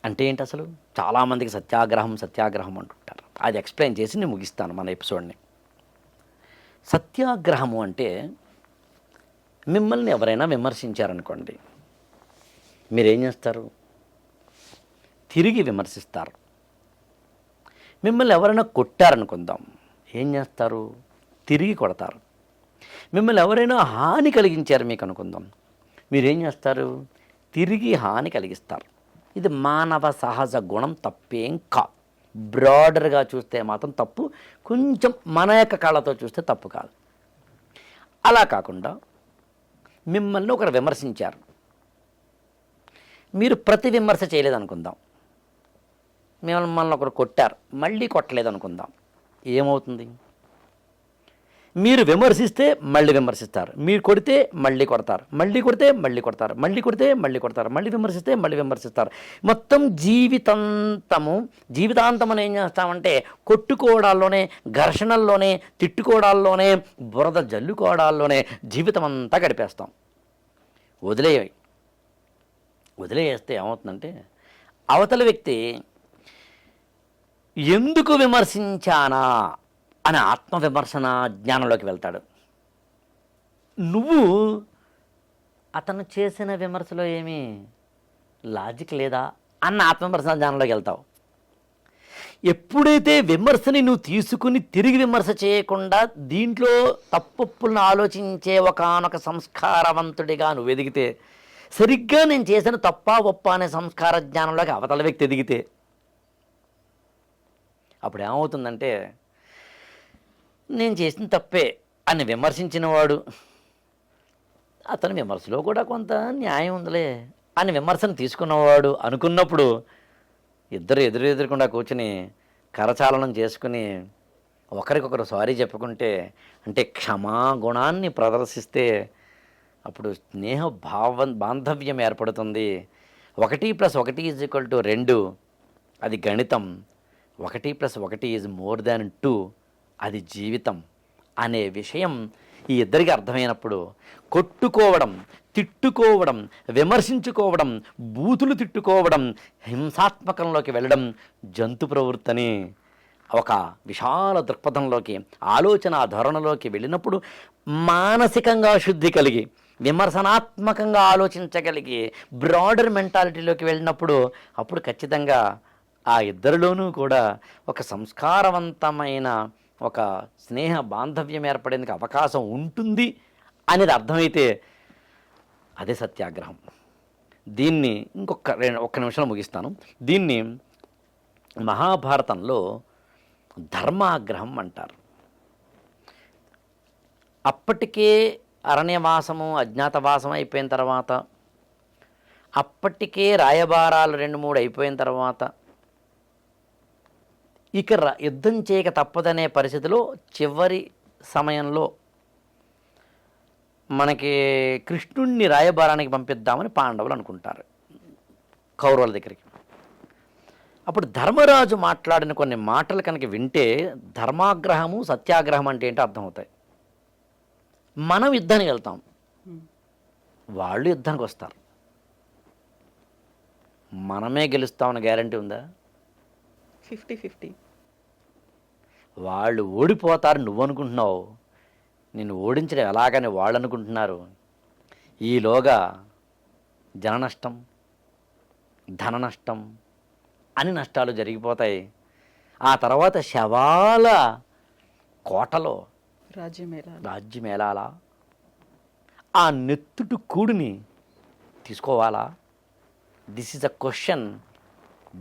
అంటే ఏంటి అసలు? చాలామందికి సత్యాగ్రహం సత్యాగ్రహం అంటుంటారు. అది ఎక్స్ప్లెయిన్ చేసి నేను ముగిస్తాను మన ఎపిసోడ్ని. సత్యాగ్రహము అంటే, మిమ్మల్ని ఎవరైనా విమర్శించారనుకోండి, మీరేం చేస్తారు? తిరిగి విమర్శిస్తారు. మిమ్మల్ని ఎవరైనా కొట్టారనుకుందాం, ఏం చేస్తారు? తిరిగి కొడతారు. మిమ్మల్ని ఎవరైనా హాని కలిగించారు మీకు అనుకుందాం, మీరేం చేస్తారు? తిరిగి హాని కలిగిస్తారు. ఇది మానవ సహజ గుణం, తప్పేం కాదు. బ్రాడర్గా చూస్తే మాత్రం తప్పు, కొంచెం మన యొక్క కళ్ళతో చూస్తే తప్పు కాదు. అలా కాకుండా మిమ్మల్ని ఒకరు విమర్శించారు, మీరు ప్రతి విమర్శ చేయలేదనుకుందాం. మిమ్మల్ని ఒకరు కొట్టారు, మళ్ళీ కొట్టలేదనుకుందాం. ఏమవుతుంది? మీరు విమర్శిస్తే మళ్ళీ విమర్శిస్తారు, మీరు కొడితే మళ్ళీ కొడతారు, మళ్ళీ కొడితే మళ్ళీ కొడతారు, మళ్ళీ కొడితే మళ్ళీ కొడతారు, మళ్ళీ విమర్శిస్తే మళ్ళీ విమర్శిస్తారు. మొత్తం జీవితాంతం ఏం చేస్తామంటే కొట్టుకోవడాల్లోనే, ఘర్షణల్లోనే, తిట్టుకోవడాల్లోనే, బురద జల్లుకోవడాల్లోనే జీవితం అంతా గడిపేస్తాం. వదిలేస్తే ఏమవుతుందంటే, అవతల వ్యక్తి ఎందుకు విమర్శించానా అని ఆత్మవిమర్శన జ్ఞానంలోకి వెళ్తాడు. నువ్వు అతను చేసిన విమర్శలో ఏమీ లాజిక్ లేదా అన్న ఆత్మవిమర్శన జ్ఞానంలోకి వెళ్తావు. ఎప్పుడైతే విమర్శని నువ్వు తీసుకుని తిరిగి విమర్శ చేయకుండా దీంట్లో తప్పులను ఆలోచించే ఒకానొక సంస్కారవంతుడిగా నువ్వు ఎదిగితే, సరిగ్గా నేను చేసిన తప్పా ఒప్ప అనే సంస్కార జ్ఞానంలోకి అవతల వ్యక్తి ఎదిగితే, అప్పుడు ఏమవుతుందంటే, నేను చేసిన తప్పే అని విమర్శించిన వాడు, అతని విమర్శలో కూడా కొంత న్యాయం ఉందిలే అని విమర్శను తీసుకున్నవాడు అనుకున్నప్పుడు, ఇద్దరు ఎదురుకుండా కూర్చుని కరచాలనం చేసుకుని ఒకరికొకరు సారీ చెప్పుకుంటే, అంటే క్షమాగుణాన్ని ప్రదర్శిస్తే అప్పుడు స్నేహ బాంధవ్యం ఏర్పడుతుంది. 1+1 = 2, అది గణితం. 1+1 = more than 2, అది జీవితం అనే విషయం ఈ ఇద్దరికి అర్థమైనప్పుడు, కొట్టుకోవడం, తిట్టుకోవడం, విమర్శించుకోవడం, బూతులు తిట్టుకోవడం, హింసాత్మకంలోకి వెళ్ళడం జంతు ప్రవృత్తని ఒక విశాల దృక్పథంలోకి, ఆలోచన ధోరణిలోకి వెళ్ళినప్పుడు, మానసికంగా శుద్ధి కలిగి, విమర్శనాత్మకంగా ఆలోచించగలిగి, బ్రాడర్ మెంటాలిటీలోకి వెళ్ళినప్పుడు, అప్పుడు ఖచ్చితంగా ఆ ఇద్దరిలోనూ కూడా ఒక సంస్కారవంతమైన ఒక స్నేహ బాంధవ్యం ఏర్పడేందుకు అవకాశం ఉంటుంది అనేది అర్థమైతే అదే సత్యాగ్రహం. దీన్ని ఒక్క నిమిషంలో ముగిస్తాను. దీన్ని మహాభారతంలో ధర్మాగ్రహం అంటారు. అప్పటికే అరణ్యవాసము, అజ్ఞాతవాసం అయిపోయిన తర్వాత, అప్పటికే రాయబారాలు 2-3 అయిపోయిన తర్వాత, ఇక యుద్ధం చేయక తప్పదనే పరిస్థితిలో చివరి సమయంలో మనకి కృష్ణుణ్ణి రాయబారానికి పంపిద్దామని పాండవులు అనుకుంటారు కౌరవుల దగ్గరికి. అప్పుడు ధర్మరాజు మాట్లాడిన కొన్ని మాటలు కనుక వింటే ధర్మాగ్రహము, సత్యాగ్రహం అంటే ఏంటో అర్థమవుతాయి. మనం యుద్ధానికి వెళ్తాం, వాళ్ళు యుద్ధానికి వస్తారు. మనమే గెలుస్తామని గ్యారంటీ ఉందా? 50-50. వాళ్ళు ఓడిపోతారు నువ్వు అనుకుంటున్నావు, నిన్ను ఓడించడం ఎలాగని వాళ్ళు అనుకుంటున్నారు. ఈలోగా జన నష్టం, ధన నష్టం అని నష్టాలు జరిగిపోతాయి. ఆ తర్వాత శవాల కోటలో రాజ్యమేళాలా? ఆ నెత్తుటి కూడిని తీసుకోవాలా? This is a question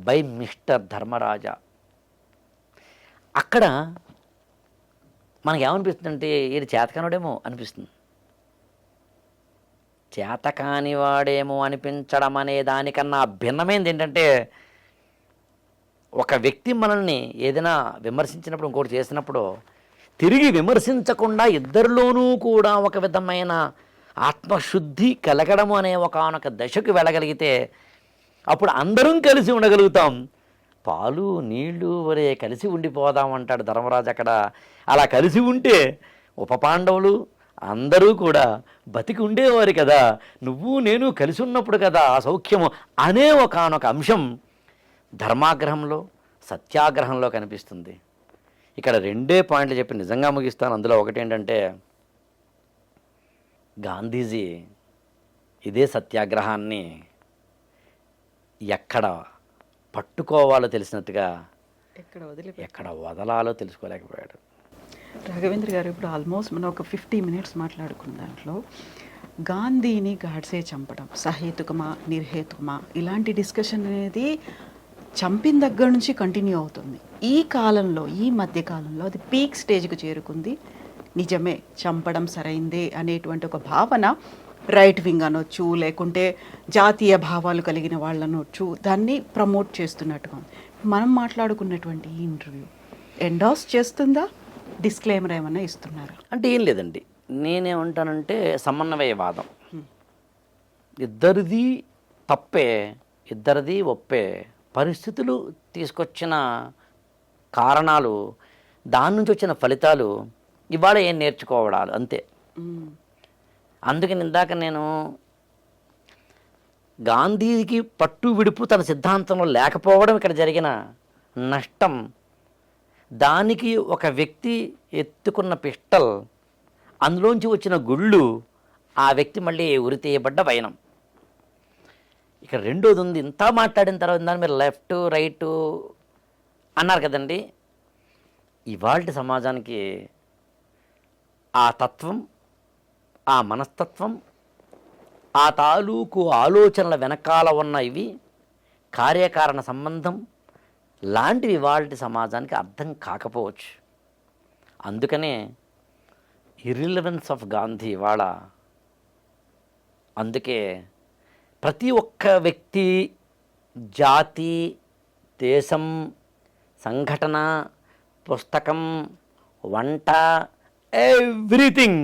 by mister Dharmaraja. అక్కడ మనకి ఏమనిపిస్తుందంటే ఇది చేతకానివాడేమో అనిపిస్తుంది. చేతకానివాడేమో అనిపించడం అనే దానికన్నా భిన్నమైనది ఏంటంటే, ఒక వ్యక్తి మనల్ని ఏదైనా విమర్శించినప్పుడు, ఇంకోటి చేసినప్పుడు తిరిగి విమర్శించకుండా ఇద్దరిలోనూ కూడా ఒక విధమైన ఆత్మశుద్ధి కలగడము అనే ఒకానొక దశకు వెళ్ళగలిగితే అప్పుడు అందరం కలిసి ఉండగలుగుతాం. పాలు నీళ్లు వరే కలిసి ఉండిపోదాం అంటాడు ధర్మరాజు అక్కడ. అలా కలిసి ఉంటే ఉప పాండవులు అందరూ కూడా బతికి ఉండేవారు కదా, నువ్వు నేను కలిసి ఉన్నప్పుడు కదా ఆ సౌఖ్యము అనే ఒకానొక అంశం ధర్మాగ్రహంలో సత్యాగ్రహంలో కనిపిస్తుంది. ఇక్కడ 2 పాయింట్లు చెప్పి నిజంగా ముగిస్తాను. అందులో ఒకటి ఏంటంటే, గాంధీజీ ఇదే సత్యాగ్రహాన్ని ఎక్కడ పట్టుకోవాలో తెలిసినట్టుగా ఎక్కడ వదలాలో తెలుసుకోలేకపోయాడు. రాఘవేంద్ర గారు, ఇప్పుడు ఆల్మోస్ట్ మనం ఒక 50 మినిట్స్ మాట్లాడుకున్న దాంట్లో గాంధీని గాడ్సే చంపడం సహేతుకమా నిర్హేతుకమా ఇలాంటి డిస్కషన్ అనేది చంపిన దగ్గర నుంచి కంటిన్యూ అవుతుంది. ఈ కాలంలో, ఈ మధ్య కాలంలో అది పీక్ స్టేజ్కి చేరుకుంది. నిజమే, చంపడం సరైందే అనేటువంటి ఒక భావన రైట్ వింగ్ అనొచ్చు, లేకుంటే జాతీయ భావాలు కలిగిన వాళ్ళు అనొచ్చు, దాన్ని ప్రమోట్ చేస్తున్నట్టుగా ఉంది. మనం మాట్లాడుకున్నటువంటి ఈ ఇంటర్వ్యూ ఎండాస్ చేస్తుందా, డిస్క్లైమర్ ఏమన్నా ఇస్తున్నారా? అంటే ఏం లేదండి, నేనేమంటానంటే సమన్వయవాదం. ఇద్దరిది తప్పే, ఇద్దరిది ఒప్పే. పరిస్థితులు తీసుకొచ్చిన కారణాలు, దాని నుంచి వచ్చిన ఫలితాలు ఇవాళ ఏం నేర్చుకోవడాలు అంతే. అందుకని ఇందాక నేను గాంధీకి పట్టు విడుపు తన సిద్ధాంతంలో లేకపోవడం ఇక్కడ జరిగిన నష్టం, దానికి ఒక వ్యక్తి ఎత్తుకున్న పిస్టల్, అందులోంచి వచ్చిన గుళ్ళు, ఆ వ్యక్తి మళ్ళీ ఉరితీయబడ్డ వైనం. ఇక్కడ రెండోది ఉంది. ఇంత మాట్లాడిన తర్వాత దాన్ని మీరు లెఫ్ట్ రైట్ అన్నారు కదండి. ఇవాళ సమాజానికి ఆ తత్వం, ఆ మనస్తత్వం, ఆ తాలూకు ఆలోచనల వెనకాల ఉన్న ఇవి కార్యకారణ సంబంధం లాంటివి ఇవాళ సమాజానికి అర్థం కాకపోవచ్చు. అందుకనే ఇర్రిలవెన్స్ ఆఫ్ గాంధీ ఇవాళ. అందుకే ప్రతి ఒక్క వ్యక్తి, జాతి, దేశం, సంఘటన, పుస్తకం, వంట, ఎవ్రీథింగ్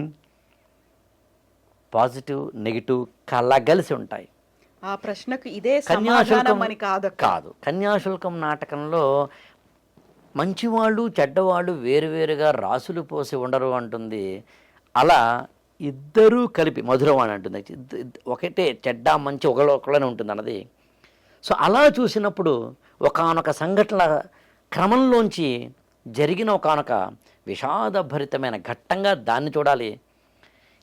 పాజిటివ్ నెగిటివ్ కలగలిసి ఉంటాయి. ఆ ప్రశ్నకు ఇదే సమాధానం అని కాదు. కన్యాశుల్కం నాటకంలో మంచివాళ్ళు చెడ్డవాళ్ళు వేరువేరుగా రాసులు పోసి ఉండరు అంటుంది. అలా ఇద్దరూ కలిపి మధురవాణి అంటుంది. ఒకటే చెడ్డ మంచి ఒకళ్ళనే ఉంటుంది అన్నది. సో అలా చూసినప్పుడు ఒకానొక సంఘటనల క్రమంలోంచి జరిగిన ఒకానొక విషాదభరితమైన ఘట్టంగా దాన్ని చూడాలి.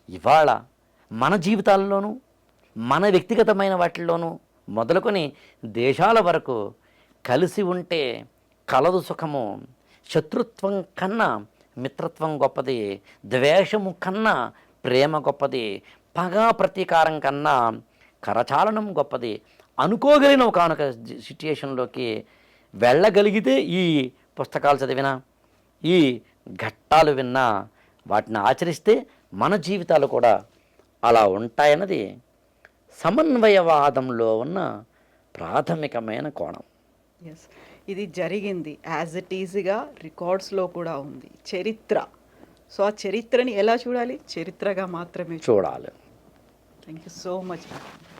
ఇవాళ మన జీవితాల్లోనూ, మన వ్యక్తిగతమైన వాటిల్లోనూ మొదలుకొని దేశాల వరకు కలిసి ఉంటే కలదు సుఖము, శత్రుత్వం కన్నా మిత్రత్వం గొప్పది, ద్వేషము కన్నా ప్రేమ గొప్పది, పగా ప్రతీకారం కన్నా కరచాలనం గొప్పది అనుకోగలిగిన ఒకనొక సిట్యుయేషన్లోకి వెళ్ళగలిగితే ఈ పుస్తకాలు చదివినా, ఈ ఘట్టాలు విన్నా, వాటిని ఆచరిస్తే మన జీవితాలు కూడా అలా ఉంటాయన్నది సమన్వయవాదంలో ఉన్న ప్రాథమికమైన కోణం. ఎస్, ఇది జరిగింది, యాజ్ ఇట్ ఈజ్గా రికార్డ్స్లో కూడా ఉంది, చరిత్ర. సో ఆ చరిత్రని ఎలా చూడాలి? చరిత్రగా మాత్రమే చూడాలి. Thank you so much.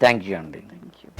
Thank you అండి. Thank you.